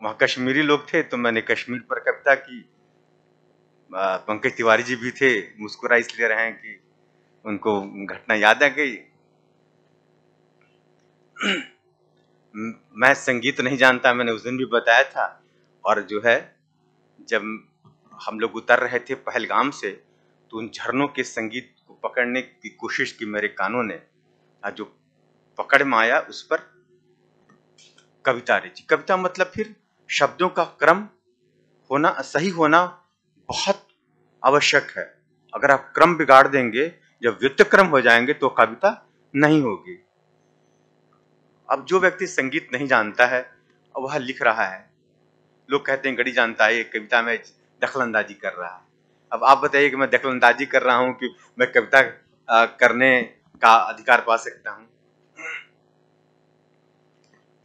Speaker 4: वहां कश्मीरी लोग थे तो मैंने कश्मीर पर कविता की। पंकज तिवारी जी भी थे, मुस्कुरा इसलिए रहे हैं कि उनको घटना याद आ गई। मैं संगीत नहीं जानता, मैंने उस दिन भी बताया था। और जो है जब हम लोग उतर रहे थे पहलगाम से तो उन झरनों के संगीत को पकड़ने की कोशिश की मेरे कानों ने। जो पकड़ में आया उस पर कविता रची। कविता मतलब फिर शब्दों का क्रम होना, सही होना बहुत आवश्यक है। अगर आप क्रम बिगाड़ देंगे, जब व्युत्क्रम हो जाएंगे तो कविता नहीं होगी। अब जो व्यक्ति संगीत नहीं जानता है और वह लिख रहा है, लोग कहते हैं गढ़ी जानता है, ये कविता में दखलंदाजी कर रहा है। अब आप बताइए कि मैं दखलंदाजी कर रहा हूं कि मैं कविता करने का अधिकार पा सकता हूं?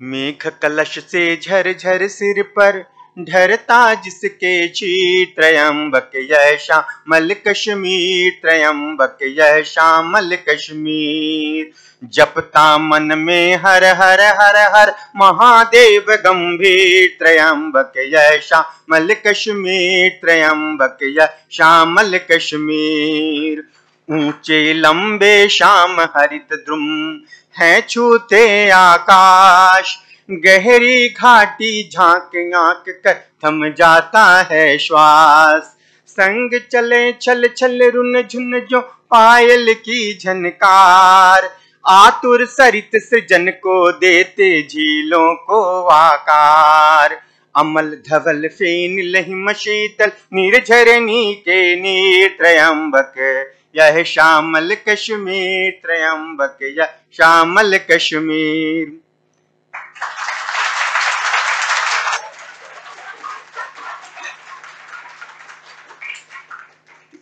Speaker 4: मेघ कलश से झर झर सिर पर ढरता जिसके चीर, त्रयंबक यह श्यामल कश्मीर, त्रयंबक यह श्यामल कश्मीर। जपता मन में हर हर हर हर महादेव गंभीर, त्रयंबक यह श्यामल कश्मीर, त्रयंबक यह श्यामल कश्मीर। ऊंचे लंबे श्याम हरित द्रुम हैं छूते आकाश, गहरी घाटी झांक आंक कर थम जाता है श्वास। संग चले छल छल रुन झुन जो पायल की झनकार, आतुर सरित सृजन को देते झीलों को आकार। अमल धवल फेन लहिम शीतल निर्झरनी के नीर, त्रयंबक यह श्यामल कश्मीर, त्रयंबक यह श्यामल कश्मीर।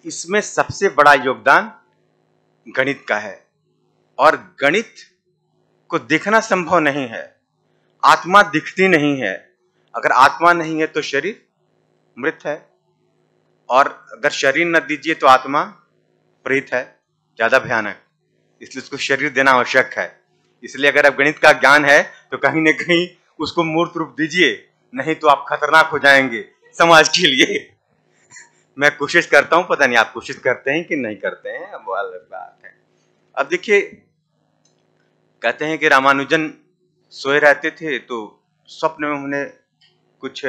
Speaker 4: इसमें सबसे बड़ा योगदान गणित का है, और गणित को देखना संभव नहीं है। आत्मा दिखती नहीं है। अगर आत्मा नहीं है तो शरीर मृत है, और अगर शरीर न दीजिए तो आत्मा प्रेत है, ज्यादा भयानक। इसलिए उसको शरीर देना आवश्यक है। इसलिए अगर आप गणित का ज्ञान है तो कहीं न कहीं उसको मूर्त रूप दीजिए, नहीं तो आप खतरनाक हो जाएंगे समाज के लिए। मैं कोशिश करता हूं, पता नहीं आप कोशिश करते हैं कि नहीं करते हैं, वो अलग बात है। अब देखिए, कहते हैं कि रामानुजन सोए रहते थे तो स्वप्न में उन्हें कुछ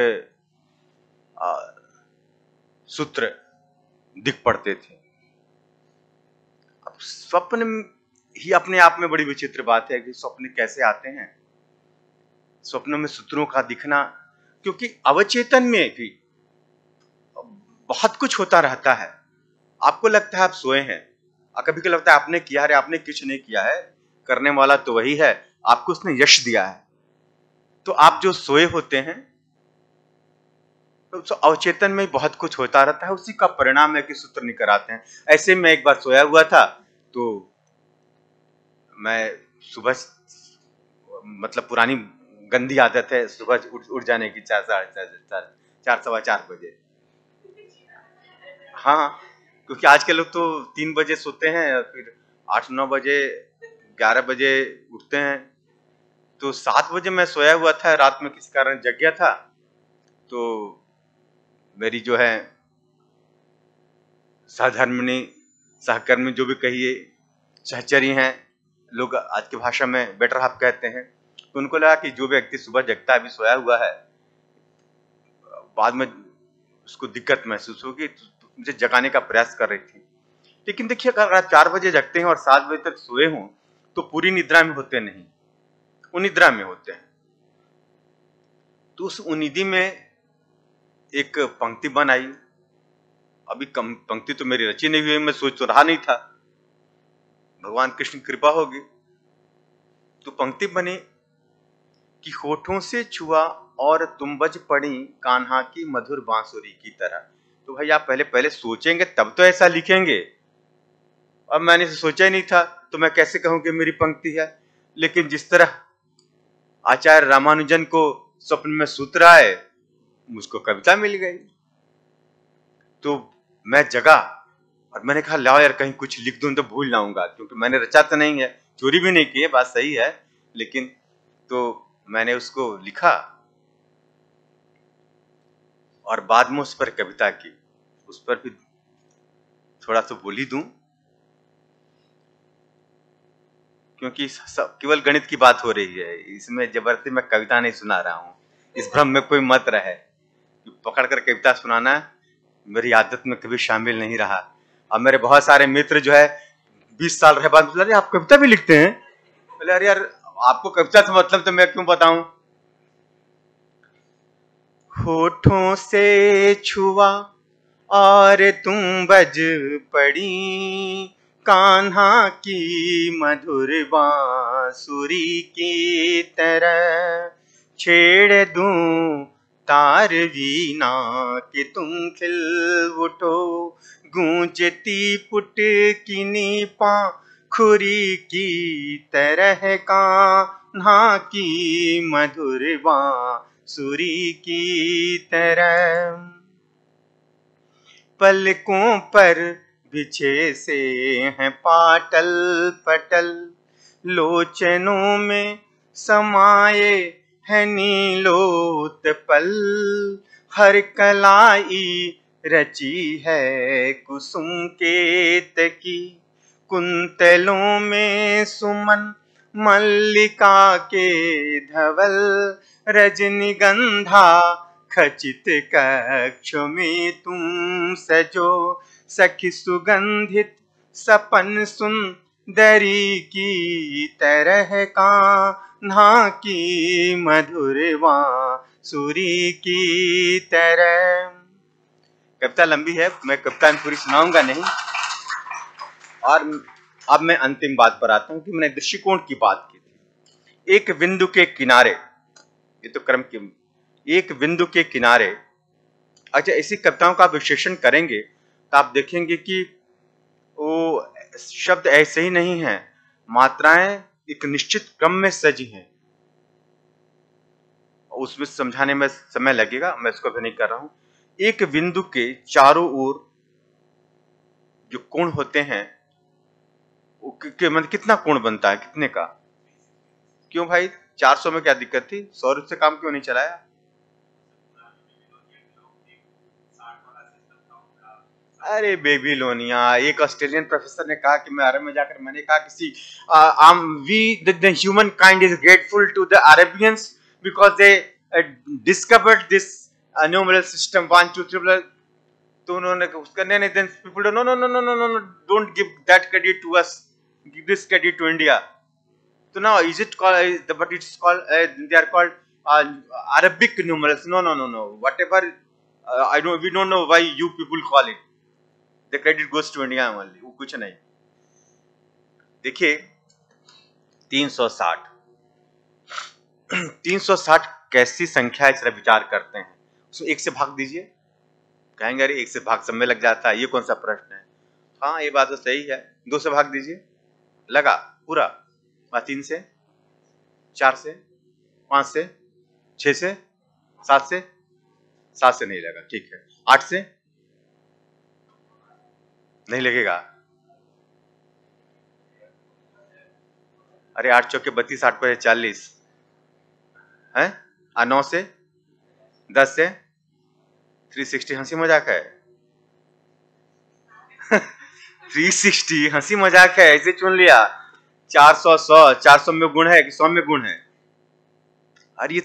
Speaker 4: सूत्र दिख पड़ते थे। अब स्वप्न ही अपने आप में बड़ी विचित्र बात है कि स्वप्न कैसे आते हैं। स्वप्नों में सूत्रों का दिखना, क्योंकि अवचेतन में भी बहुत कुछ होता रहता है। आपको लगता है आप सोए हैं, और कभी कभी लगता है आपने किया है, आपने कुछ नहीं किया है, करने वाला तो वही है, आपको उसने यश दिया है। तो आप जो सोए होते हैं तो अवचेतन में बहुत कुछ होता रहता है, उसी का परिणाम है कि सूत्र निकल आते हैं। ऐसे में एक बार सोया हुआ था तो मैं सुबह, मतलब पुरानी गंदी आदत है सुबह उठ जाने की, 4 सवा 4 बजे। हाँ, क्योंकि आज के लोग तो 3 बजे सोते हैं, फिर 8-9 बजे 11 बजे उठते हैं। तो 7 बजे मैं सोया हुआ था, रात में किसी कारण जग गया था। तो मेरी जो है सहधर्मिणी, सहकर्मी, जो भी कहिए, सहचरी हैं, लोग आज की भाषा में बेटर हाफ कहते हैं। तो उनको लगा कि जो व्यक्ति सुबह जगता है, अभी सोया हुआ है, बाद में उसको दिक्कत महसूस होगी, तो मुझे जगाने का प्रयास कर रही थी। लेकिन देखिए, अगर आप 4 बजे जगते हैं और 7 बजे तक सोए हों, तो पूरी निद्रा में होते नहीं, उनिद्रा में होते हैं। तो उस उनिधि में एक पंक्ति बन आई। अभी पंक्ति तो मेरी रची नहीं हुई, मैं सोच तो रहा नहीं था, भगवान कृष्ण की कृपा होगी। तो पंक्ति बनी कि होठों से छुआ और तुम बज पड़ी कान्हा की मधुर बांसुरी की तरह। तो भाई आप पहले पहले सोचेंगे तब तो ऐसा लिखेंगे। अब मैंने इसे सोचा ही नहीं था, तो मैं कैसे कहूं कि मेरी पंक्ति है। लेकिन जिस तरह आचार्य रामानुजन को स्वप्न में सूत्र आए, मुझको कविता मिल गई। तो मैं जगा और मैंने कहा लाओ यार, कहीं कुछ लिख दूं तो भूल जाऊंगा, क्योंकि मैंने रचा तो नहीं है, चोरी भी नहीं की है, बात सही है। लेकिन तो मैंने उसको लिखा और बाद में उस पर कविता की। उस पर भी थोड़ा सा बोल ही दूं, क्योंकि सब केवल गणित की बात हो रही है, इसमें जबरदस्ती मैं कविता नहीं सुना रहा हूं। इस भ्रम में कोई मत रहे, पकड़ कर कविता सुनाना मेरी आदत में कभी शामिल नहीं रहा। अब मेरे बहुत सारे मित्र जो है 20 साल रहे बाद बोले, आप कविता भी लिखते हैं? बोले अरे यार, आपको कविता से मतलब तो मैं क्यों बताऊं। होठों से छुआ और तुम बज पड़ी कान्हा की मधुर बांसुरी की तरह, छेड़ दूं तार वीणा कि तुम खिल उठो, गूंजती पुटकिनी पाखुरी की तरह कान्हा की मधुर बांसुरी की तरह। पलकों पर बिछे से हैं पाटल पटल, लोचनों में समाये है नीलोत्पल, हर कलाई रची है कुसुम केत की, कुंतलों में सुमन मल्लिका के धवल, रजनीगंधा खचित कक्ष में तुम सजो, सखी सुगंधित सपन सुंदरी की तरह कान्हा की मधुर बांसुरी की तरह। कविता लंबी है, मैं कविता पूरी सुनाऊंगा नहीं। और अब मैं अंतिम बात पर आता हूं कि मैंने दृष्टिकोण की बात की थी। एक बिंदु के किनारे, ये तो क्रम की, एक बिंदु के किनारे। अच्छा, ऐसी कविताओं का विश्लेषण करेंगे तो आप देखेंगे कि वो शब्द ऐसे ही नहीं हैं, मात्राएं एक निश्चित क्रम में सजी हैं। उसमें समझाने में समय लगेगा, मैं इसको भी नहीं कर रहा हूं। एक बिंदु के चारों ओर जो कोण होते हैं, मतलब कितना कोण बनता है, कितने का? क्यों भाई, 400 में क्या दिक्कत थी? 100 से काम क्यों नहीं चलाया? अरे बेबीलोनिया, एक ऑस्ट्रेलियन प्रोफेसर ने कहा कि मैं अरब में जाकर, मैंने कहा किसी we the human kind is grateful to the Arabians because they discovered this numeral system 1 2 3। तो उन्होंने उसका नहीं, then people no no no no no no, don't give that credit to us, give this credit to India. So now is it called, but it's called, they are called Arabic numerals. No, no, no, no. Whatever, we don't know why you people call it. The credit goes to India only. वो कुछ नहीं। देखिए 360 360 कैसी संख्या है, जरा विचार करते हैं। उसको 1 से भाग दीजिए। कहेंगे अरे 1 से भाग सब में लग जाता है, ये कौन सा प्रश्न है? हाँ, ये बात तो सही है। 2 से भाग दीजिए, लगा पूरा। 3 से, 4 से, 5 से, 6 से, 7 से, 7 से नहीं लगा, ठीक है। 8 से नहीं लगेगा, अरे 8 चौके 32, 8 पर 40 है, 9 से 10 से 360, हंसी मजाक है। 360 हंसी मजाक है, ऐसे चुन लिया। 400 100, 400 में गुण है कि 100 में गुण है? अरे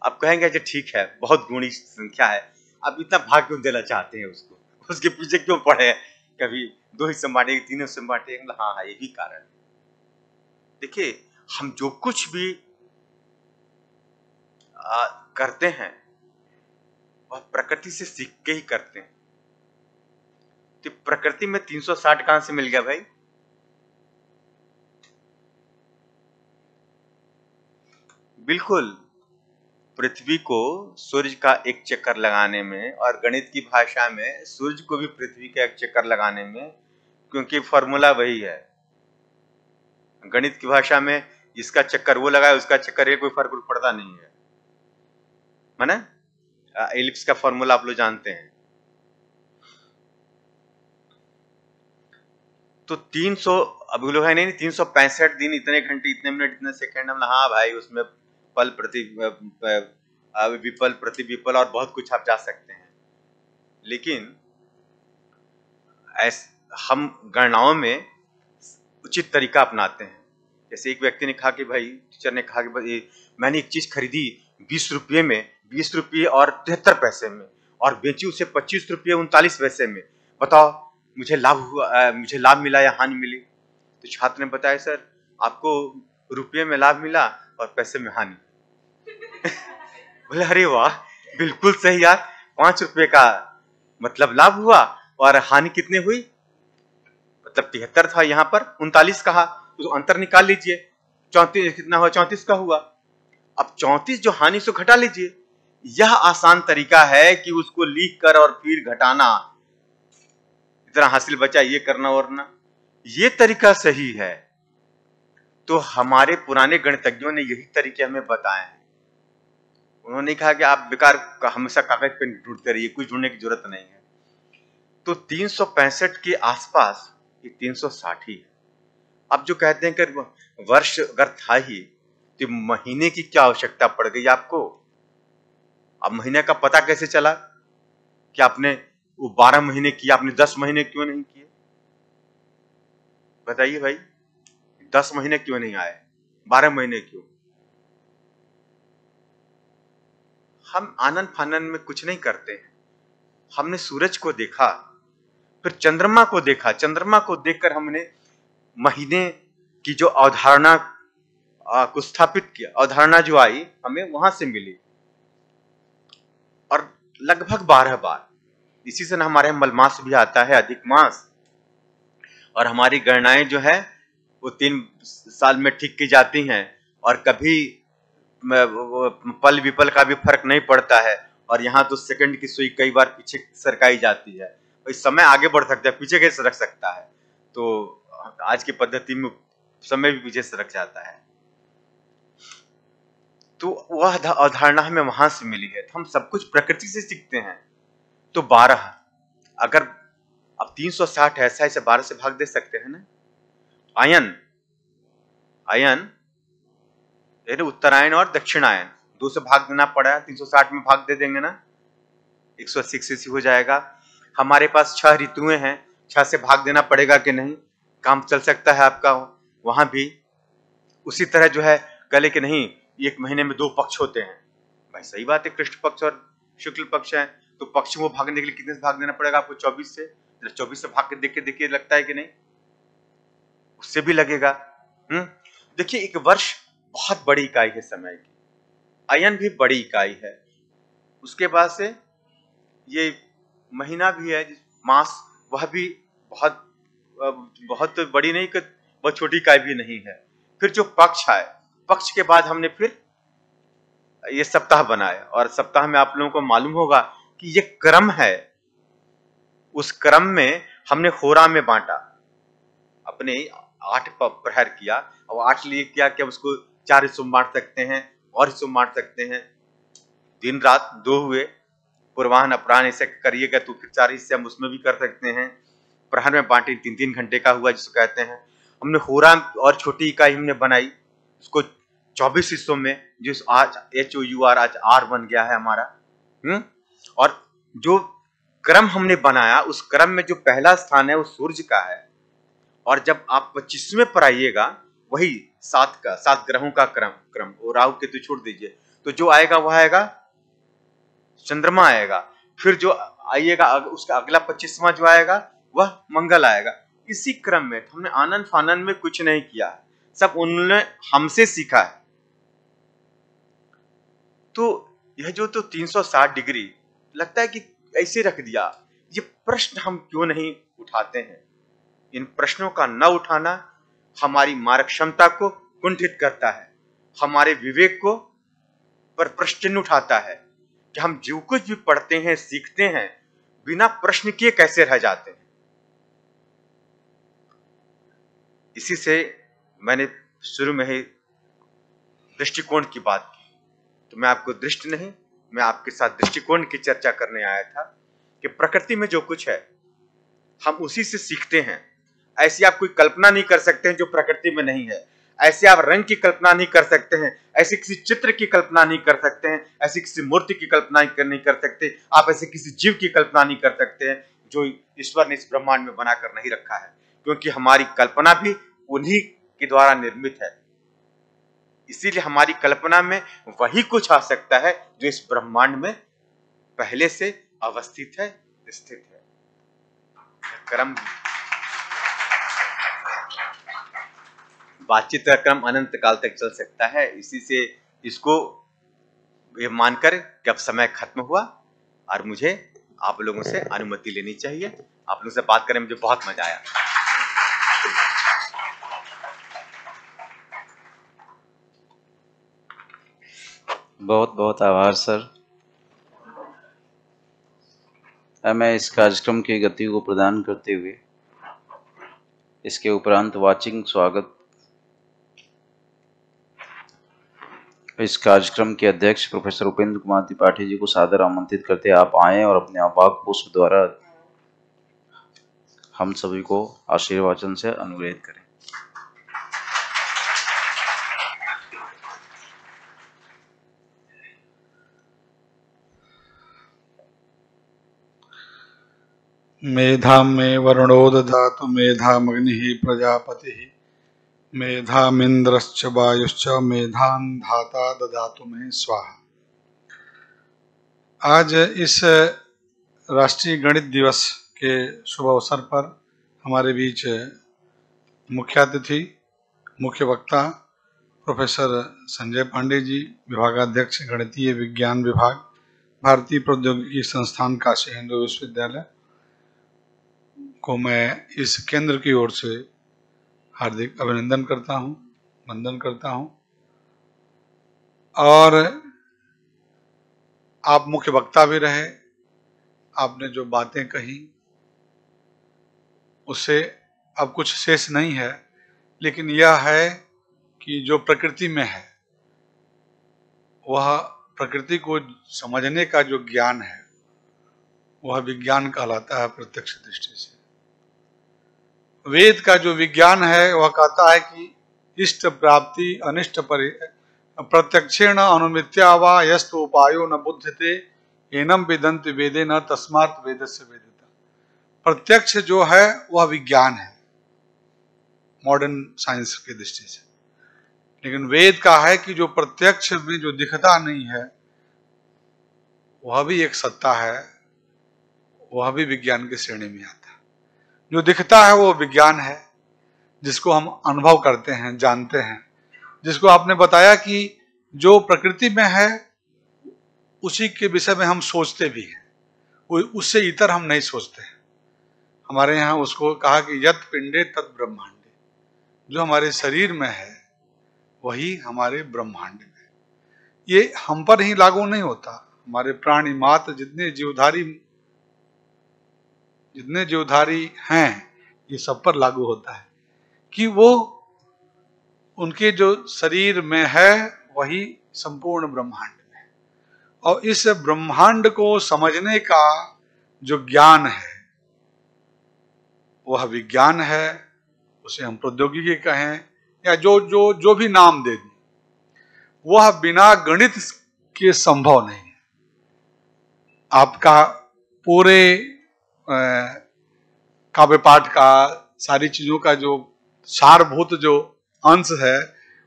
Speaker 4: आप कहेंगे अच्छा ठीक है, बहुत गुणी संख्या है, आप इतना भाग क्यों देना चाहते हैं उसको, उसके पीछे क्यों पड़े हैं? कभी 2 हिस्से में बांटेंगे, 3 हिस्से में बांटेंगे। हाँ हाँ, यही कारण है। देखिए, हम जो कुछ भी करते हैं वह प्रकृति से सीख के ही करते हैं। तो प्रकृति में 360 कहां से मिल गया भाई? बिल्कुल, पृथ्वी को सूर्य का एक चक्कर लगाने में, और गणित की भाषा में सूर्य को भी पृथ्वी का एक चक्कर लगाने में, क्योंकि फॉर्मूला वही है। गणित की भाषा में इसका चक्कर वो लगाए, उसका चक्कर ये, कोई फर्क पड़ता नहीं है, माने एलिप्स का फॉर्मूला आप लोग जानते हैं। तो 300, अब लोग है नहीं, 365 दिन, इतने घंटे, इतने मिनट, इतने सेकंड, हम हाँ भाई उसमें पल प्रति विपल प्रति विपल और बहुत कुछ आप जा सकते हैं। लेकिन हम गणनाओं में उचित तरीका अपनाते हैं। जैसे एक व्यक्ति ने कहा कि भाई, टीचर ने कहा कि भाई मैंने एक चीज खरीदी 20 रुपये में, 20 रुपये और 73 पैसे में, और बेची उसे 25 रुपये 39 पैसे में, बताओ मुझे लाभ हुआ, मुझे लाभ मिला या हानि मिली? तो छात्र ने बताया सर आपको रुपये में लाभ मिला और पैसे में हानि। बोले अरे वाह, बिल्कुल सही यार, 5 रुपये का मतलब लाभ हुआ और हानि कितने हुई? मतलब 73 था, यहाँ पर 39 कहा, तो अंतर निकाल लीजिए, 34 कितना हुआ? 34 का हुआ। अब 34 जो हानि से घटा लीजिए। यह आसान तरीका है कि उसको लिख कर और फिर घटाना, इतना हासिल बचा, ये करना वरना, ये तरीका सही है। तो हमारे पुराने गणितज्ञों ने यही तरीके हमें बताए हैं। उन्होंने कहा कि आप बेकार हमेशा कागज पे ढूंढते रहिए, कुछ ढूंढने की जरूरत नहीं है। तो 365 के आसपास ये 360 ही है। अब जो कहते हैं कि वर्ष अगर था ही, तो महीने की क्या आवश्यकता पड़ गई आपको? अब महीने का पता कैसे चला कि आपने वो 12 महीने किए, आपने 10 महीने क्यों नहीं किए? बताइए भाई, 10 महीने क्यों नहीं आए, 12 महीने क्यों? हम आनंद फानन में कुछ नहीं करते हैं। हमने सूरज को देखा, फिर चंद्रमा को देखा, चंद्रमा को देखकर हमने महीने की जो अवधारणा को स्थापित किया, अवधारणा जो आई हमें वहां से मिली, और लगभग 12 बार। इसी से हमारे मलमास भी आता है, अधिक मास, और हमारी गणनाएं जो है वो 3 साल में ठीक की जाती हैं, और कभी पल विपल का भी फर्क नहीं पड़ता है। और यहाँ तो सेकंड की सुई कई बार पीछे सरकाई जाती है, इस समय आगे बढ़ सकता है, पीछे कैसे रख सकता है? तो आज की पद्धति में समय भी पीछे से रख जाता है। तो वह अवधारणा हमें वहां से मिली है। तो हम सब कुछ प्रकृति से सीखते हैं। तो 12, अगर अब 360 ऐसा, इसे 12 से भाग दे सकते हैं ना। आयन उत्तरायण और दक्षिणायन 2 से भाग देना पड़ा, 360 में भाग दे देंगे ना, 180 हो जाएगा। हमारे पास 6 ऋतुएं हैं, 6 से भाग देना पड़ेगा कि नहीं? काम चल सकता है आपका वहां भी। उसी तरह जो है कले कि नहीं, एक महीने में 2 पक्ष होते हैं। भाई सही बात है, कृष्ण पक्ष और शुक्ल पक्ष है, तो पक्ष को भागने के लिए कितने से भाग देना पड़ेगा आपको? 24 से। 24 से भाग के देखिए लगता है कि नहीं? उससे भी लगेगा। देखिए, एक वर्ष बहुत बड़ी इकाई है समय की, अयन भी बड़ी इकाई है, उसके बाद से ये महीना भी है, मास, वह भी बहुत बड़ी नहीं, बहुत छोटी इकाई भी नहीं है। फिर जो पक्ष है, पक्ष के बाद हमने फिर ये सप्ताह बनाए, और सप्ताह में आप लोगों को मालूम होगा कि ये क्रम है। उस क्रम में हमने होरा में बांटा, अपने 8 प्रहर किया, और 8 लिए क्या क्या उसको 4 हिस्सों में बांट सकते हैं, और हिस्सों में बांट सकते हैं। दिन रात 2 हुए, पूर्वाह्न अपराह्न ऐसे करिएगा तो फिर 4 हिस्से हम उसमें भी कर सकते हैं। प्रहर में बांटे 3-3 घंटे का हुआ जिसको कहते हैं। हमने होरा और छोटी इकाई हमने बनाई, उसको 24 हिस्सों में, जिस आज HOUR आज R बन गया है हमारा। और जो क्रम हमने बनाया, उस क्रम में जो पहला स्थान है वो सूर्य का है। और जब आप 25वें पर आइएगा, वही 7 ग्रहों का क्रम वो राहु केतु छोड़ दीजिए, तो जो आएगा वह आएगा चंद्रमा आएगा। फिर जो आइएगा उसका अगला 25वां जो आएगा वह मंगल आएगा। इसी क्रम में हमने आनंद फानंद में कुछ नहीं किया, सब उन्होंने हमसे सीखा है। तो यह जो 360 डिग्री लगता है कि ऐसे रख दिया, ये प्रश्न हम क्यों नहीं उठाते हैं? इन प्रश्नों का न उठाना हमारी मार्ग क्षमता को कुंठित करता है, हमारे विवेक को पर प्रश्न उठाता है कि हम जो कुछ भी पढ़ते हैं, सीखते हैं, बिना प्रश्न किए कैसे रह जाते हैं। इसी से मैंने शुरू में ही दृष्टिकोण की बात की। तो मैं आपको दृष्टि नहीं, मैं आपके साथ दृष्टिकोण की चर्चा करने आया था कि प्रकृति में जो कुछ है हम उसी से सीखते हैं। ऐसी आप कोई कल्पना नहीं कर सकते हैं जो प्रकृति में नहीं है। ऐसे आप रंग की कल्पना नहीं कर सकते हैं, ऐसे किसी चित्र की कल्पना नहीं कर सकते हैं, ऐसी किसी मूर्ति की कल्पना नहीं कर सकते, आप ऐसे किसी जीव की कल्पना नहीं कर सकते हैं जो ईश्वर ने इस ब्रह्मांड में बनाकर नहीं रखा है, क्योंकि हमारी कल्पना भी उन्हीं के द्वारा निर्मित है। इसीलिए हमारी कल्पना में वही कुछ आ सकता है जो इस ब्रह्मांड में पहले से अवस्थित है, स्थित है। क्रम, बातचीत का क्रम अनंत काल तक चल सकता है। इसी से इसको ये मानकर कि अब समय खत्म हुआ और मुझे आप लोगों से अनुमति लेनी चाहिए। आप लोगों से बात करने में मुझे बहुत मजा आया।
Speaker 1: बहुत बहुत आभार सर। मैं इस कार्यक्रम की गति को प्रदान करते हुए इसके उपरांत वाचिंग स्वागत इस कार्यक्रम के अध्यक्ष प्रोफेसर उपेंद्र कुमार त्रिपाठी जी को सादर आमंत्रित करते आप आए और अपने आवाक पुष्प द्वारा हम सभी को आशीर्वाचन से अनुग्रहित करें।
Speaker 5: मेधा मे वरुणो ददातु मेधामग्निः प्रजापतिः मेधामिन्द्रश्च वायुश्च मेधां धाता ददातु मे स्वाहा। आज इस राष्ट्रीय गणित दिवस के शुभ अवसर पर हमारे बीच मुख्य अतिथि, मुख्य वक्ता प्रोफेसर संजय पांडे जी, विभागाध्यक्ष गणितीय विज्ञान विभाग, भारतीय प्रौद्योगिकी संस्थान काशी हिंदू विश्वविद्यालय को मैं इस केंद्र की ओर से हार्दिक अभिनंदन करता हूं, वंदन करता हूं। और आप मुख्य वक्ता भी रहे, आपने जो बातें कही उससे अब कुछ शेष नहीं है, लेकिन यह है कि जो प्रकृति में है वह प्रकृति को समझने का जो ज्ञान है वह विज्ञान कहलाता है प्रत्यक्ष दृष्टि से। वेद का जो विज्ञान है वह कहता है कि इष्ट प्राप्ति अनिष्ट प्रत्यक्षेण अनुमित्या वा यस्तु उपायो न बुध्यते एनम वेदन्ति वेदे न तस्मात् वेदस्य वेदिता। प्रत्यक्ष जो है वह विज्ञान है मॉडर्न साइंस की दृष्टि से, लेकिन वेद का है कि जो प्रत्यक्ष में जो दिखता नहीं है वह भी एक सत्ता है, वह भी विज्ञान की श्रेणी में आता है। जो दिखता है वो विज्ञान है, जिसको हम अनुभव करते हैं, जानते हैं, जिसको आपने बताया कि जो प्रकृति में है उसी के विषय में हम सोचते भी हैं, उससे इतर हम नहीं सोचते हैं। हमारे यहाँ उसको कहा कि यत पिंडे तत् ब्रह्मांडे, जो हमारे शरीर में है वही हमारे ब्रह्मांड में। ये हम पर ही लागू नहीं होता, हमारे प्राणी मात्र जितने जीवधारी हैं ये सब पर लागू होता है कि वो उनके जो शरीर में है वही संपूर्ण ब्रह्मांड में। और इस ब्रह्मांड को समझने का जो ज्ञान है वह विज्ञान है, उसे हम प्रौद्योगिकी कहें या जो जो जो भी नाम दे दें, वह बिना गणित के संभव नहीं है। आपका पूरे काव्य पाठ का, सारी चीजों का जो सारभूत जो अंश है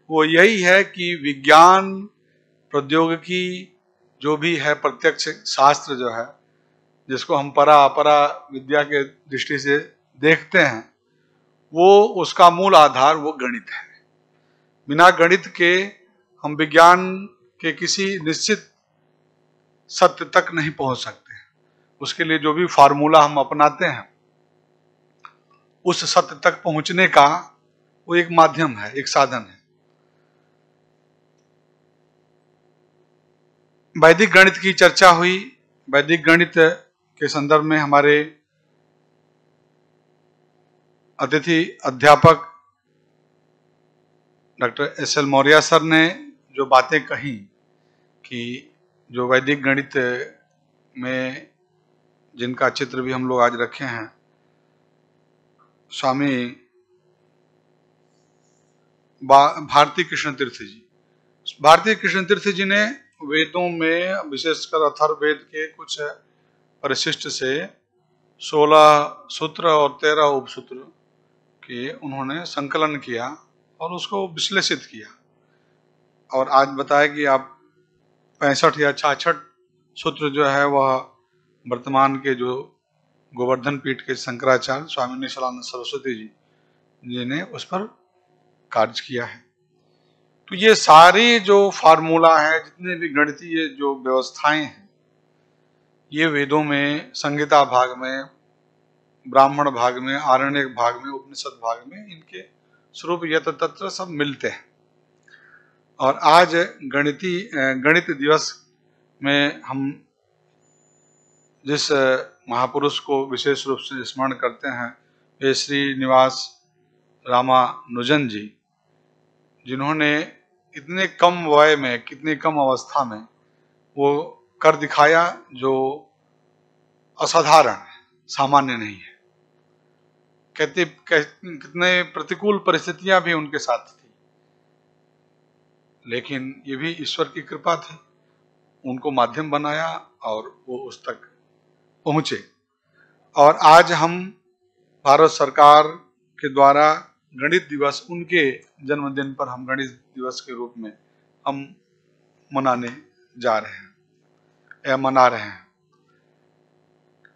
Speaker 5: वो यही है कि विज्ञान, प्रौद्योगिकी, जो भी है प्रत्यक्ष शास्त्र जो है, जिसको हम परा अपरा विद्या के दृष्टि से देखते हैं, वो उसका मूल आधार वो गणित है। बिना गणित के हम विज्ञान के किसी निश्चित सत्य तक नहीं पहुंच सकते। उसके लिए जो भी फार्मूला हम अपनाते हैं, उस सत्य तक पहुंचने का वो एक माध्यम है, एक साधन है। वैदिक गणित की चर्चा हुई। वैदिक गणित के संदर्भ में हमारे अतिथि अध्यापक doctor S L Maurya sir ने जो बातें कही कि जो वैदिक गणित में जिनका चित्र भी हम लोग आज रखे हैं, स्वामी भारती कृष्ण तीर्थ जी। भारती कृष्ण तीर्थ जी ने वेदों में, विशेषकर अथर्ववेद के कुछ परिशिष्ट से 16 सूत्र और 13 उपसूत्र के उन्होंने संकलन किया और उसको विश्लेषित किया, और आज बताया कि आप 65 या 66 सूत्र जो है वह वर्तमान के जो गोवर्धन पीठ के शंकराचार्य स्वामी निशलानंद सरस्वती जी ने उस पर कार्य किया है। तो ये सारी जो फार्मूला है, जितने भी गणितीय जो व्यवस्थाएं हैं, ये वेदों में, संहिता भाग में, ब्राह्मण भाग में, आरण्यक भाग में, उपनिषद भाग में, इनके स्वरूप यत्र तत्र सब मिलते हैं। और आज गणित दिवस में हम जिस महापुरुष को विशेष रूप से स्मरण करते हैं, वे श्रीनिवास रामानुजन जी, जिन्होंने इतने कम वय में, कितनी कम अवस्था में वो कर दिखाया जो असाधारण है, सामान्य नहीं है। कितने प्रतिकूल परिस्थितियां भी उनके साथ थी, लेकिन ये भी ईश्वर की कृपा थी, उनको माध्यम बनाया और वो उस तक पहुंचे। और आज हम भारत सरकार के द्वारा गणित दिवस, उनके जन्मदिन पर हम गणित दिवस के रूप में हम मनाने जा रहे हैं या मना रहे हैं।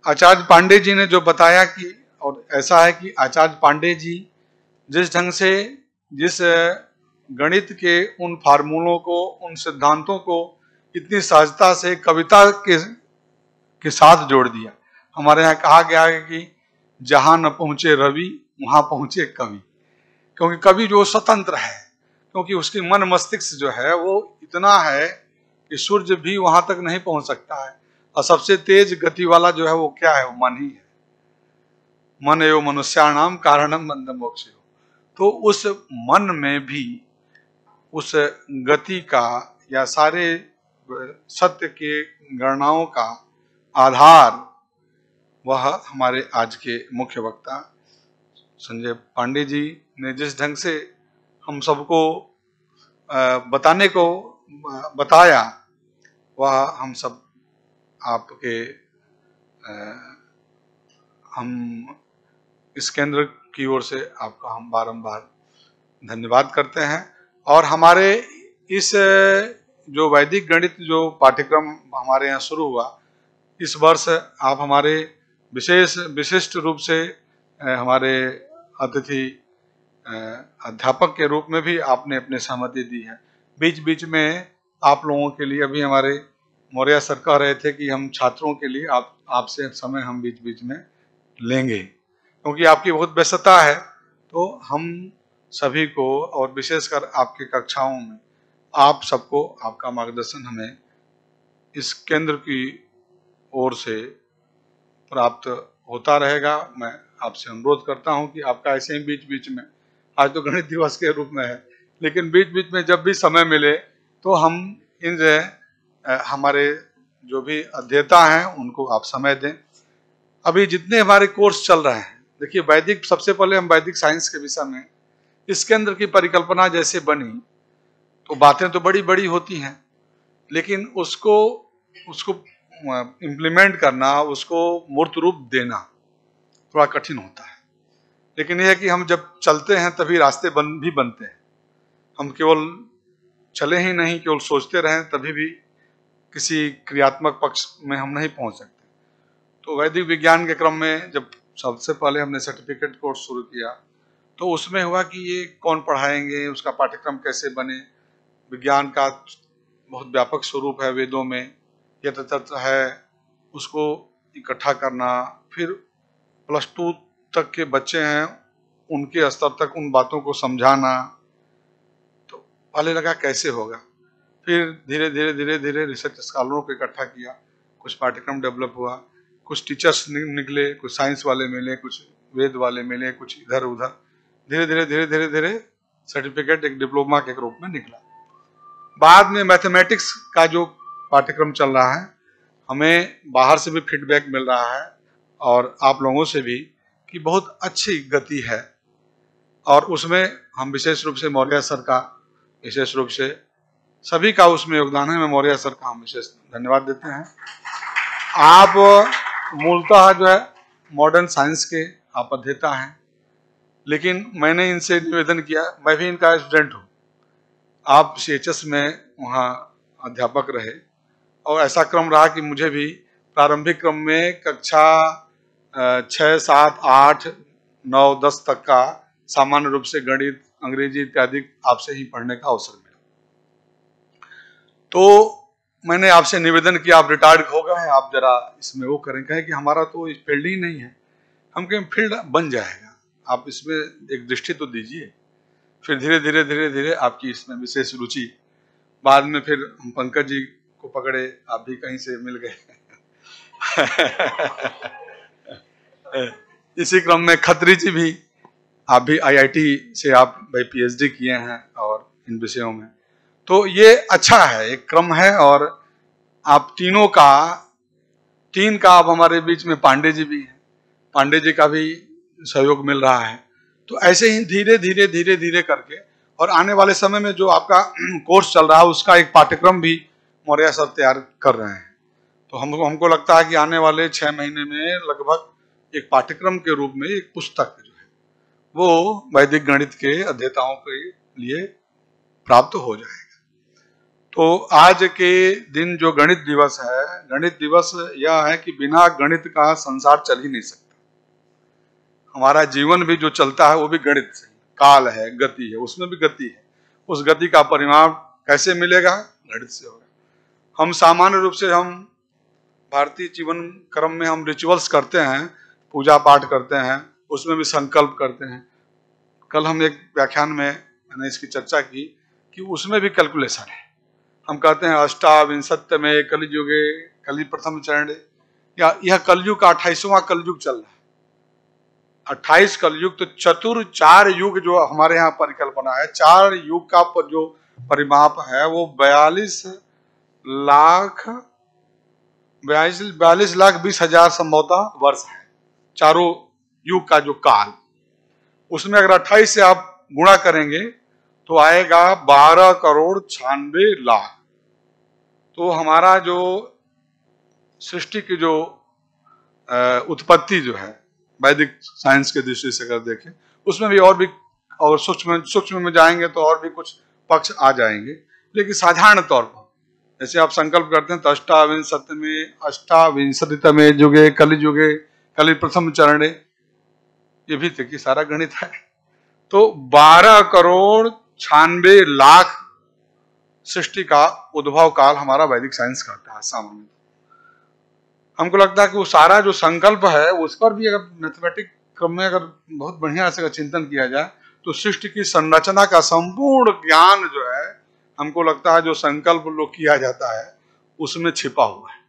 Speaker 5: आचार्य पांडे जी ने जो बताया कि, और ऐसा है कि आचार्य पांडे जी जिस ढंग से, जिस गणित के उन फार्मूलों को, उन सिद्धांतों को इतनी सहजता से कविता के साथ जोड़ दिया। हमारे यहाँ कहा गया है कि जहां न पहुंचे रवि वहां पहुंचे कवि, क्योंकि कवि जो स्वतंत्र है, क्योंकि उसकी मन मस्तिष्क जो है वो इतना है कि सूर्य भी वहां तक नहीं पहुंच सकता है। और सबसे तेज गति वाला जो है वो क्या है? वो मन ही है। मन एवं मनुष्याणाम कारणम बंध मोक्ष। तो उस मन में भी उस गति का या सारे सत्य के गणनाओं का आधार वह हमारे आज के मुख्य वक्ता संजय पांडे जी ने जिस ढंग से हम सबको बताने को बताया, वह हम सब आपके हम इस केंद्र की ओर से आपका हम बारंबार धन्यवाद करते हैं। और हमारे इस जो वैदिक गणित जो पाठ्यक्रम हमारे यहाँ शुरू हुआ, इस वर्ष आप हमारे विशिष्ट रूप से हमारे अतिथि अध्यापक के रूप में भी आपने अपनी सहमति दी है। बीच बीच में आप लोगों के लिए, अभी हमारे मौर्य सर कह रहे थे कि हम छात्रों के लिए आपसे समय हम बीच बीच में लेंगे, क्योंकि आपकी बहुत व्यस्तता है। तो हम सभी को, और विशेषकर आपकी कक्षाओं में आप सबको आपका मार्गदर्शन हमें इस केंद्र की ओर से प्राप्त होता रहेगा। मैं आपसे अनुरोध करता हूं कि आपका ऐसे ही बीच बीच में, आज तो गणित दिवस के रूप में है, लेकिन बीच बीच में जब भी समय मिले तो हम इन हमारे जो भी अध्येता हैं उनको आप समय दें। अभी जितने हमारे कोर्स चल रहे हैं, देखिए वैदिक, सबसे पहले हम वैदिक साइंस के विषय में, इसके अंदर की परिकल्पना जैसे बनी तो बातें तो बड़ी बड़ी होती हैं, लेकिन उसको इम्प्लीमेंट करना, उसको मूर्त रूप देना थोड़ा कठिन होता है। लेकिन यह है कि हम जब चलते हैं तभी रास्ते भी बनते हैं। हम केवल चले ही नहीं, केवल सोचते रहें तभी भी किसी क्रियात्मक पक्ष में हम नहीं पहुंच सकते। तो वैदिक विज्ञान के क्रम में जब सबसे पहले हमने सर्टिफिकेट कोर्स शुरू किया तो उसमें हुआ कि ये कौन पढ़ाएंगे, उसका पाठ्यक्रम कैसे बने। विज्ञान का बहुत व्यापक स्वरूप है, वेदों में यह तत्व है, उसको इकट्ठा करना, फिर +2 तक के बच्चे हैं उनके स्तर तक उन बातों को समझाना। तो पहले लगा कैसे होगा, फिर धीरे धीरे धीरे धीरे रिसर्च स्कॉलरों को इकट्ठा किया, कुछ पाठ्यक्रम डेवलप हुआ, कुछ टीचर्स निकले, कुछ साइंस वाले मिले, कुछ वेद वाले मिले, कुछ इधर उधर, धीरे धीरे धीरे धीरे धीरे सर्टिफिकेट एक डिप्लोमा के रूप में निकला। बाद में मैथमेटिक्स का जो पाठ्यक्रम चल रहा है, हमें बाहर से भी फीडबैक मिल रहा है और आप लोगों से भी कि बहुत अच्छी गति है, और उसमें हम विशेष रूप से मौर्य सर का, विशेष रूप से सभी का उसमें योगदान है। मैं मौर्य सर का हम विशेष धन्यवाद देते हैं। आप मूलतः जो है मॉडर्न साइंस के आप अध्येता हैं, लेकिन मैंने इनसे निवेदन किया, मैं भी इनका स्टूडेंट हूँ, आप CHS में वहाँ अध्यापक रहे और ऐसा क्रम रहा कि मुझे भी प्रारंभिक क्रम में कक्षा 6, 7, 8, 9, 10 तक का सामान्य रूप से गणित, अंग्रेजी इत्यादि आपसे ही पढ़ने का अवसर मिला। तो मैंने आपसे निवेदन किया, आप रिटायर्ड हो गए हैं, आप जरा इसमें वो करें। कहें कि हमारा तो इस फील्ड ही नहीं है। हम कहें फील्ड बन जाएगा, आप इसमें एक दृष्टि तो दीजिए। फिर धीरे धीरे धीरे धीरे आपकी इसमें विशेष रुचि, बाद में फिर हम पंकज जी को पकड़े, आप भी कहीं से मिल गए। इसी क्रम में खत्री जी भी, आप भी IIT से आप भाई PhD किए हैं और इन विषयों में, तो ये अच्छा है, एक क्रम है। और आप तीन का अब हमारे बीच में पांडे जी भी हैं, पांडे जी का भी सहयोग मिल रहा है। तो ऐसे ही धीरे धीरे धीरे धीरे करके, और आने वाले समय में जो आपका कोर्स चल रहा है उसका एक पाठ्यक्रम भी मौर्य सर तैयार कर रहे हैं। तो हमको लगता है कि आने वाले 6 महीने में लगभग एक पाठ्यक्रम के रूप में एक पुस्तक जो है वो वैदिक गणित के अध्येताओं के लिए प्राप्त हो जाएगा। तो आज के दिन जो गणित दिवस है, गणित दिवस यह है कि बिना गणित का संसार चल ही नहीं सकता। हमारा जीवन भी जो चलता है वो भी गणित से, काल है, गति है, उसमें भी गति है। उस गति का परिणाम कैसे मिलेगा? गणित से होगा। हम सामान्य रूप से, हम भारतीय जीवन क्रम में हम रिचुअल्स करते हैं, पूजा पाठ करते हैं, उसमें भी संकल्प करते हैं। कल हम एक व्याख्यान में मैंने इसकी चर्चा की कि उसमें भी कैलकुलेशन है। हम कहते हैं अष्टाविंशत्य में कलयुगे कलि प्रथम चरण, या यह कलयुग का 28वां कलयुग चल रहा है। 28 कलयुग, तो 4 युग जो हमारे यहाँ परिकल्पना है, 4 युग का जो परिमाप है वो 42 लाख 20,000 संभवतः वर्ष है, चारों युग का जो काल। उसमें अगर 28 से आप गुणा करेंगे तो आएगा 12 करोड़ 96 लाख। तो हमारा जो सृष्टि की जो उत्पत्ति जो है वैदिक साइंस के दृष्टि से अगर देखें, उसमें भी और सूक्ष्म में जाएंगे तो और भी कुछ पक्ष आ जाएंगे। लेकिन साधारण तौर पर जैसे आप संकल्प करते हैं तो अष्टाविंशतितमे युगे कलियुगे कलि प्रथम चरणे, ये भी देखिए सारा गणित है। तो 12 करोड़ 96 लाख सृष्टि का उद्भव काल हमारा वैदिक साइंस करता है सामान्य। हमको लगता है कि वो सारा जो संकल्प है उस पर भी अगर मैथमेटिक क्रम में अगर बहुत बढ़िया से चिंतन किया जाए तो सृष्टि की संरचना का संपूर्ण ज्ञान जो है, हमको लगता है जो संकल्प लोग किया जाता है उसमें छिपा हुआ है।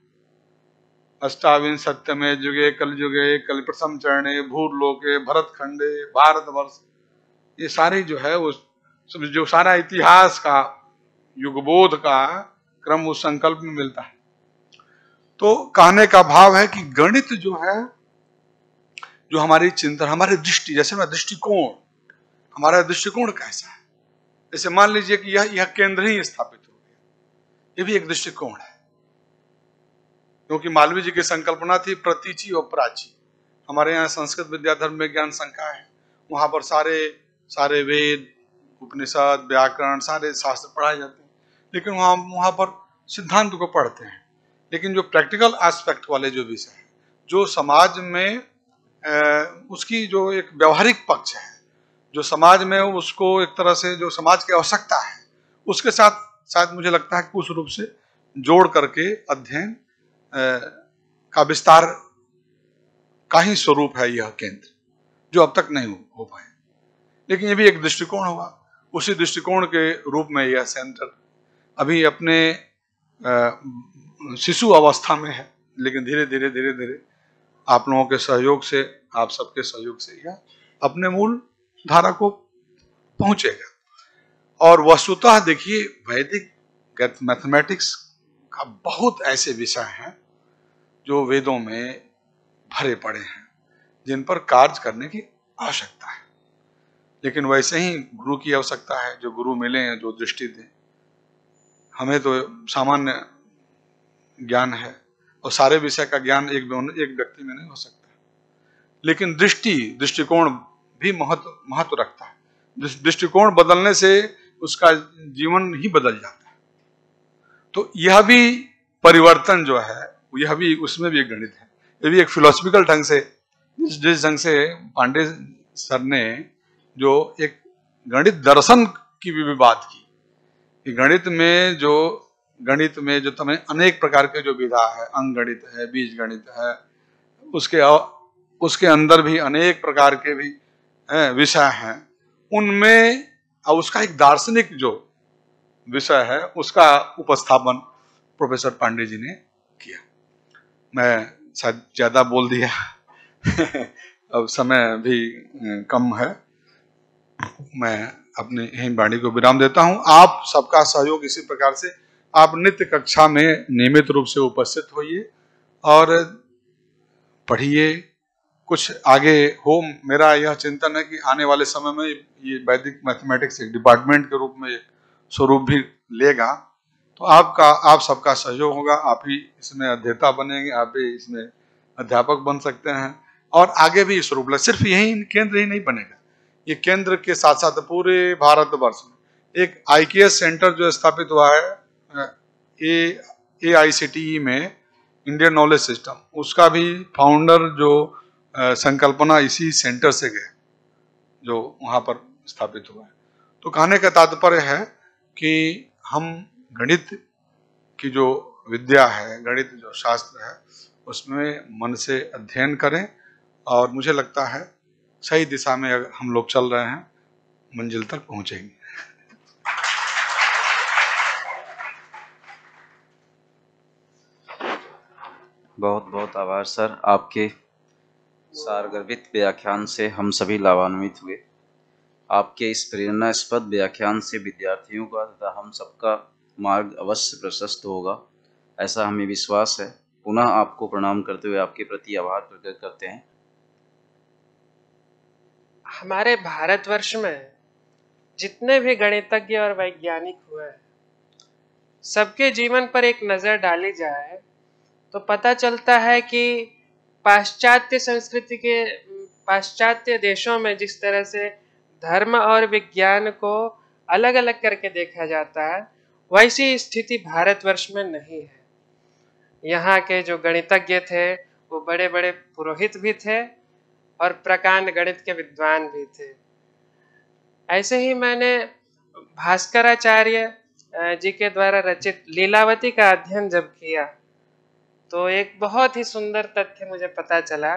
Speaker 5: अष्टाविंशत्यमे युगे कलयुगे कलि प्रथम चरणे भूर्लोके भरतखंडे भारतवर्ष, ये सारी जो है वो जो सारा इतिहास का युगबोध का क्रम उस संकल्प में मिलता है। तो कहने का भाव है कि गणित जो है जो हमारी चिंतन, हमारी दृष्टि, जैसे ना दृष्टिकोण, हमारा दृष्टिकोण कैसा है। जैसे मान लीजिए कि यह केंद्र ही स्थापित हो गया, ये भी एक दृष्टिकोण है, क्योंकि मालवीय जी की संकल्पना थी प्रतीचि और प्राची। हमारे यहाँ संस्कृत विद्या धर्म विज्ञान संकाय है, वहां पर सारे वेद, उपनिषद, व्याकरण, सारे शास्त्र पढ़ाए जाते हैं, लेकिन वहां पर सिद्धांत को पढ़ते हैं, लेकिन जो प्रैक्टिकल एस्पेक्ट वाले जो विषय है, जो समाज में उसकी जो एक व्यवहारिक पक्ष है, जो समाज में उसको एक तरह से जो समाज की आवश्यकता है, उसके साथ शायद मुझे लगता है कि उस रूप से जोड़ करके अध्ययन का विस्तार का ही स्वरूप है यह केंद्र, जो अब तक नहीं हो पाए। लेकिन ये भी एक दृष्टिकोण होगा, उसी दृष्टिकोण के रूप में यह सेंटर अभी अपने शिशु अवस्था में है, लेकिन धीरे धीरे आप लोगों के सहयोग से, आप सबके सहयोग से यह अपने मूल धारा को पहुंचेगा। और वस्तुतः देखिए, वैदिक मैथमेटिक्स का बहुत ऐसे विषय हैं जो वेदों में भरे पड़े हैं, जिन पर कार्य करने की आवश्यकता है। लेकिन वैसे ही गुरु की आवश्यकता है, जो गुरु मिले हैं, जो दृष्टि दें। हमें तो सामान्य ज्ञान है और सारे विषय का ज्ञान एक व्यक्ति में नहीं हो सकता, लेकिन दृष्टिकोण भी महत्व रखता है। दृष्टिकोण बदलने से उसका जीवन ही बदल जाता है। तो यह भी परिवर्तन जो है, यह भी, उसमें भी एक गणित है। ये भी एक फिलोसफिकल ढंग से, जिस ढंग से पांडे सर ने जो एक गणित दर्शन की भी बात की, कि गणित में जो तमें अनेक प्रकार के जो विधा है, अंक गणित है, बीज गणित है, उसके अंदर भी अनेक प्रकार के भी विषय हैं, उनमें और उसका एक दार्शनिक जो विषय है, उसका उपस्थापन प्रोफेसर पांडे जी ने किया। मैं शायद ज्यादा बोल दिया अब समय भी कम है, मैं अपनी यही वाणी को विराम देता हूं। आप सबका सहयोग इसी प्रकार से, आप नित्य कक्षा में नियमित रूप से उपस्थित होइए और पढ़िए, कुछ आगे हो। मेरा यह चिंतन है कि आने वाले समय में ये वैदिक मैथमेटिक्स एक डिपार्टमेंट के रूप में एक स्वरूप भी लेगा, तो आप सबका सहयोग होगा। आप ही इसमें अध्येता बनेंगे, आप ही इसमें अध्यापक बन सकते हैं, और आगे भी इस रूप, सिर्फ यही केंद्र ही नहीं बनेगा, ये केंद्र के साथ साथ पूरे भारतवर्ष में एक IKS सेंटर जो स्थापित हुआ है AICTE में, इंडियन नॉलेज सिस्टम, उसका भी फाउंडर जो संकल्पना इसी सेंटर से गए, जो वहां पर स्थापित हुआ है। तो कहने का तात्पर्य है कि हम गणित की जो विद्या है, गणित जो शास्त्र है, उसमें मन से अध्ययन करें, और मुझे लगता है सही दिशा में अगर हम लोग चल रहे हैं, मंजिल तक पहुंचेंगे।
Speaker 1: बहुत बहुत आभार सर, आपके सारगर्भित व्याख्यान से हम सभी लाभान्वित हुए। आपके इस प्रेरणास्पद व्याख्यान से विद्यार्थियों का तथा हम सबका मार्ग अवश्य प्रशस्त होगा, ऐसा हमें विश्वास है। पुनः आपको प्रणाम करते हुए आपके प्रति आभार प्रकट करते हैं।
Speaker 2: हमारे भारतवर्ष में जितने भी गणितज्ञ और वैज्ञानिक हुए, सबके जीवन पर एक नजर डाली जाए तो पता चलता है कि पाश्चात्य संस्कृति के, पाश्चात्य देशों में जिस तरह से धर्म और विज्ञान को अलग अलग करके देखा जाता है, वैसी स्थिति भारतवर्ष में नहीं है। यहाँ के जो गणितज्ञ थे वो बड़े बड़े पुरोहित भी थे और प्रकांड गणित के विद्वान भी थे। ऐसे ही मैंने भास्कराचार्य जी के द्वारा रचित लीलावती का अध्ययन जब किया, तो एक बहुत ही सुंदर तथ्य मुझे पता चला।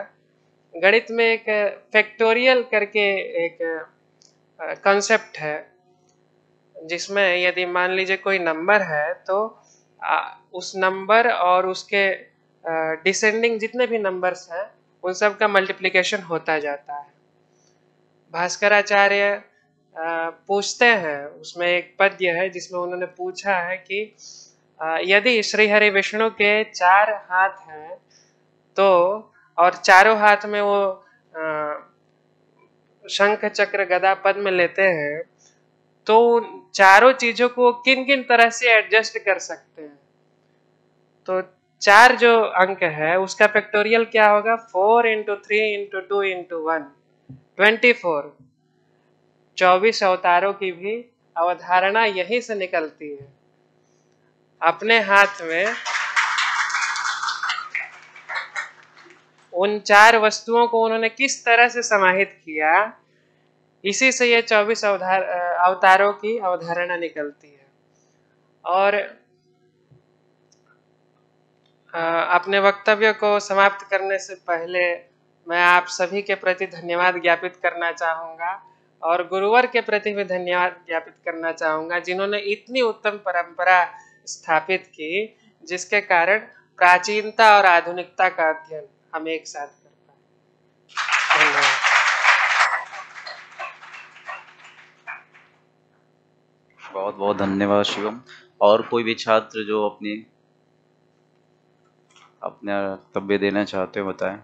Speaker 2: गणित में एक फैक्टोरियल करके एक कॉन्सेप्ट है, जिसमें यदि मान लीजिए कोई नंबर है तो उस नंबर और उसके डिसेंडिंग जितने भी नंबर्स हैं उन सब का मल्टीप्लिकेशन होता जाता है। भास्कराचार्य पूछते हैं, उसमें एक पद्य है जिसमें उन्होंने पूछा है कि यदि श्री हरि विष्णु के 4 हाथ हैं तो, और चारों हाथ में वो शंख चक्र गदा पद्म लेते हैं तो चारों चीजों को किन किन तरह से एडजस्ट कर सकते हैं। तो 4 जो अंक है उसका फैक्टोरियल क्या होगा? 4 इंटू 3 इंटू 2 इंटू 1 24। 24 अवतारों की भी अवधारणा यहीं से निकलती है। अपने हाथ में उन 4 वस्तुओं को उन्होंने किस तरह से समाहित किया, इसी से ये 24 अवतारों की अवधारणा निकलती है। और अपने वक्तव्य को समाप्त करने से पहले मैं आप सभी के प्रति धन्यवाद ज्ञापित करना चाहूँगा और गुरुवर के प्रति भी धन्यवाद ज्ञापित करना चाहूँगा जिन्होंने इतनी उत्तम परंपरा स्थापित की जिसके कारण प्राचीनता और आधुनिकता का अध्ययन हम एक साथ कर पाए। धन्यवाद।
Speaker 1: बहुत बहुत धन्यवाद शिवम। और कोई भी छात्र जो अपने वक्तव्य देना चाहते हो बताएं।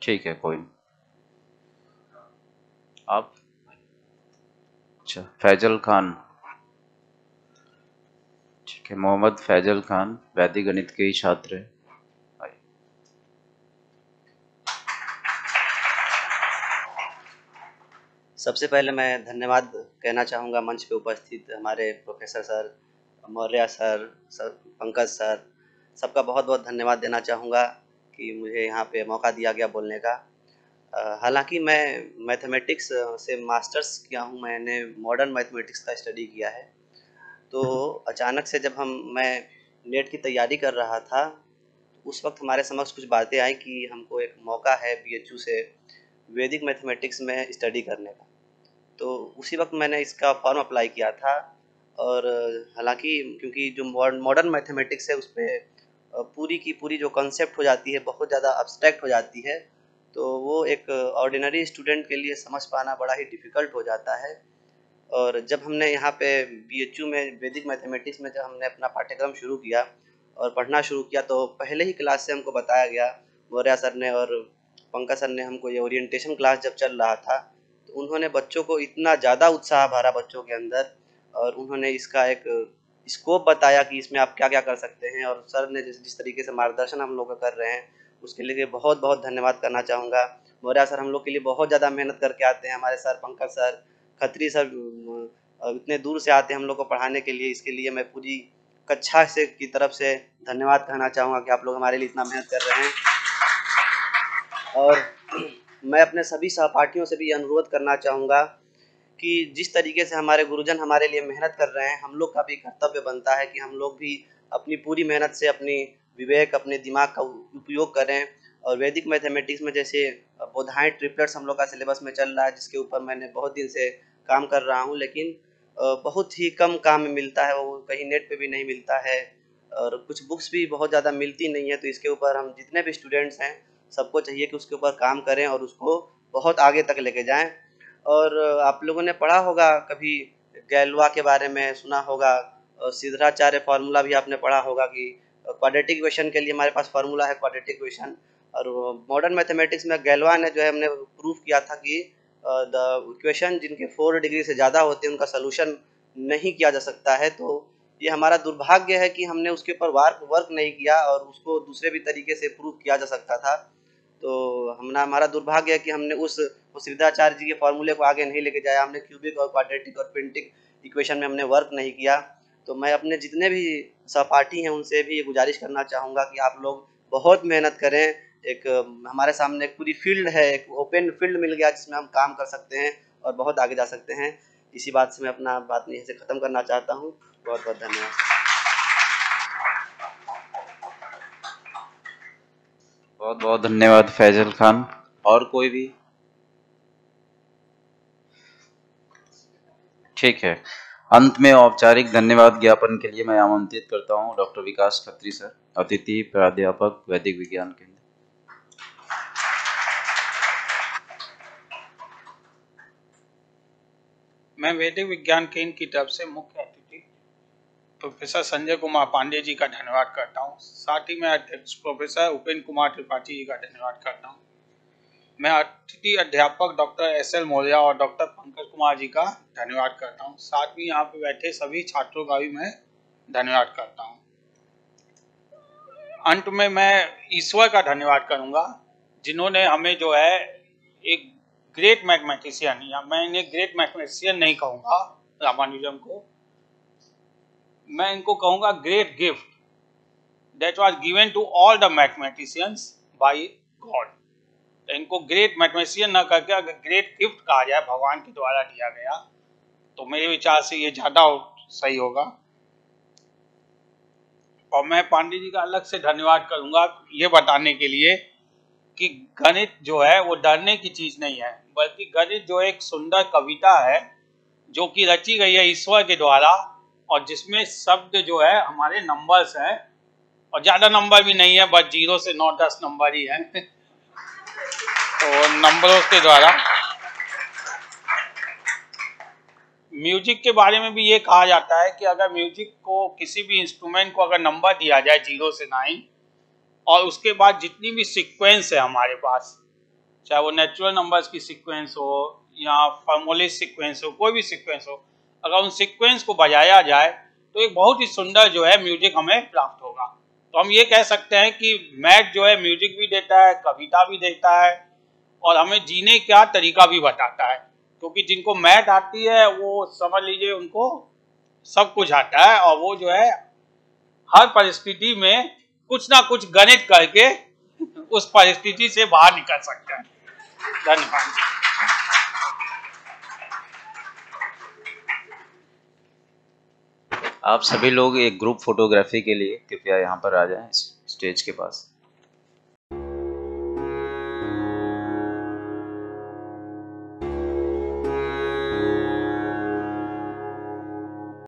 Speaker 1: ठीक है, कोई आप? अच्छा, फैजल खान। ठीक है, मोहम्मद फैजल खान वैदिक गणित के ही छात्र हैं।
Speaker 6: सबसे पहले मैं धन्यवाद कहना चाहूँगा मंच पे उपस्थित हमारे professor sir, Maurya sir, Pankaj sir, सबका बहुत बहुत धन्यवाद देना चाहूँगा कि मुझे यहाँ पे मौका दिया गया बोलने का। हालांकि मैं मैथमेटिक्स से मास्टर्स किया हूँ, मैंने मॉडर्न मैथमेटिक्स का स्टडी किया है। तो अचानक से जब मैं नेट की तैयारी कर रहा था उस वक्त हमारे समक्ष कुछ बातें आई कि हमको एक मौका है BHU से वैदिक मैथमेटिक्स में स्टडी करने का। तो उसी वक्त मैंने इसका फॉर्म अप्लाई किया था। और हालांकि क्योंकि जो मॉडर्न मैथमेटिक्स है उस पर पूरी की पूरी जो कॉन्सेप्ट हो जाती है बहुत ज़्यादा अब्स्ट्रैक्ट हो जाती है, तो वो एक ऑर्डिनरी स्टूडेंट के लिए समझ पाना बड़ा ही डिफ़िकल्ट हो जाता है। और जब हमने यहाँ पे BHU में वैदिक मैथमेटिक्स में जब हमने अपना पाठ्यक्रम शुरू किया और पढ़ना शुरू किया तो पहले ही क्लास से हमको बताया गया, मौर्य सर ने और पंकज सर ने हमको ये ओरिएंटेशन क्लास जब चल रहा था तो उन्होंने बच्चों को इतना ज़्यादा उत्साह भरा बच्चों के अंदर, और उन्होंने इसका एक स्कोप बताया कि इसमें आप क्या क्या कर सकते हैं। और सर ने जिस तरीके से मार्गदर्शन हम लोग कर रहे हैं उसके लिए बहुत बहुत धन्यवाद करना चाहूँगा। मौर्य सर हम लोग के लिए बहुत ज़्यादा मेहनत करके आते हैं, हमारे sir Pankaj sir, Khatri sir इतने दूर से आते हैं हम लोग को पढ़ाने के लिए। इसके लिए मैं पूरी कक्षा से की तरफ से धन्यवाद कहना चाहूँगा कि आप लोग हमारे लिए इतना मेहनत कर रहे हैं। और मैं अपने सभी सहपाठियों से भी अनुरोध करना चाहूँगा कि जिस तरीके से हमारे गुरुजन हमारे लिए मेहनत कर रहे हैं, हम लोग का भी कर्तव्य बनता है कि हम लोग भी अपनी पूरी मेहनत से अपनी विवेक, अपने दिमाग का उपयोग करें। और वैदिक मैथमेटिक्स में जैसे बोधायन ट्रिपलेट्स हम लोग का सिलेबस में चल रहा है, जिसके ऊपर मैंने बहुत दिन से काम कर रहा हूँ, लेकिन बहुत ही कम काम में मिलता है, वो कहीं नेट पे भी नहीं मिलता है और कुछ बुक्स भी बहुत ज़्यादा मिलती नहीं है। तो इसके ऊपर हम जितने भी स्टूडेंट्स हैं सबको चाहिए कि उसके ऊपर काम करें और उसको बहुत आगे तक लेके जाएं। और आप लोगों ने पढ़ा होगा कभी गैलवा के बारे में सुना होगा, और सिद्धराचार्य फार्मूला भी आपने पढ़ा होगा कि क्वाड्रेटिक इक्वेशन के लिए हमारे पास फार्मूला है क्वाड्रेटिक इक्वेशन। और मॉडर्न मैथमेटिक्स में गैलवा ने जो है हमने प्रूफ किया था कि द इक्वेशन जिनके 4 डिग्री से ज़्यादा होते हैं उनका सोल्यूशन नहीं किया जा सकता है। तो ये हमारा दुर्भाग्य है कि हमने उसके ऊपर वर्क नहीं किया और उसको दूसरे भी तरीके से प्रूव किया जा सकता था। तो हमारा दुर्भाग्य है कि हमने उस सिद्धाचार्य जी के फॉर्मूले को आगे नहीं लेके जाया, हमने क्यूबिक और क्वाड्रेटिक और पेंटिक इक्वेशन में हमने वर्क नहीं किया। तो मैं अपने जितने भी सहपाठी हैं उनसे भी ये गुजारिश करना चाहूँगा कि आप लोग बहुत मेहनत करें। एक हमारे सामने एक पूरी फील्ड है, एक ओपन फील्ड मिल गया जिसमें हम काम कर सकते हैं और बहुत आगे जा सकते हैं। इसी बात से मैं अपना बात यहीं से ख़त्म करना चाहता हूँ। बहुत बहुत धन्यवाद।
Speaker 1: बहुत बहुत धन्यवाद फैजल खान। और कोई भी? ठीक है, अंत में औपचारिक धन्यवाद ज्ञापन के लिए मैं आमंत्रित करता हूं डॉक्टर विकास खत्री सर, अतिथि प्राध्यापक वैदिक विज्ञान केंद्र।
Speaker 5: मैं वैदिक विज्ञान केंद्र की तरफ से मुख्य अतिथि
Speaker 7: प्रोफेसर संजय कुमार पांडे जी का धन्यवाद करता हूँ। साथ ही मैं अध्यक्ष प्रोफेसर उपेंद्र कुमार त्रिपाठी जी का धन्यवाद करता हूँ। मैं अतिथि अध्यापक डॉक्टर एस.एल. मौर्य और डॉक्टर पंकज कुमार जी का धन्यवाद करता हूँ। साथ ही यहाँ पे बैठे सभी छात्रों का भी मैं धन्यवाद करता हूँ। अंत में मैं ईश्वर का धन्यवाद करूँगा जिन्होंने हमें जो है एक ग्रेट मैथमेटिशियन, या मैं इन्हें ग्रेट मैथमेटिशियन नहीं कहूँगा रामानुजम को, मैं इनको कहूँगा great gift that was given to all the mathematicians by God. इनको ग्रेट मैथमेटिशियन ना करके अगर ग्रेट गिफ्ट कहा जाए भगवान के द्वारा दिया गया तो मेरे विचार से ये ज़्यादा सही होगा। और मैं पांडे जी का अलग से धन्यवाद करूँगा ये बताने के लिए कि गणित जो है वो डरने की चीज़ नहीं है, बल्कि गणित जो एक सुंदर कविता है जो कि रची गई है ईश्वर के द्वारा, और जिसमें शब्द जो है हमारे नंबर्स हैं, और ज़्यादा नंबर भी नहीं है, बस 0 से 9 10 नंबर ही है तो नंबरों के द्वारा। म्यूजिक के बारे में भी ये कहा जाता है कि अगर म्यूजिक को, किसी भी इंस्ट्रूमेंट को अगर नंबर दिया जाए 0 से 9 और उसके बाद जितनी भी सीक्वेंस है हमारे पास, चाहे वो नेचुरल नंबर्स की सीक्वेंस हो या फॉर्मूले सीक्वेंस हो, कोई भी सीक्वेंस हो, अगर उन सीक्वेंस को बजाया जाए तो एक बहुत ही सुंदर जो है म्यूजिक हमें प्राप्त होगा। तो हम ये कह सकते हैं कि मैथ जो है म्यूजिक भी देता है, कविता भी देता है, और हमें जीने का तरीका भी बताता है, क्योंकि जिनको मैथ आती है वो समझ लीजिए उनको सब कुछ आता है, और वो जो है हर परिस्थिति में कुछ ना कुछ गणित करके उस परिस्थिति से बाहर निकल सकते हैं। धन्यवाद।
Speaker 1: आप सभी लोग एक ग्रुप फोटोग्राफी के लिए कृपया यहाँ पर आ जाएं स्टेज के पास।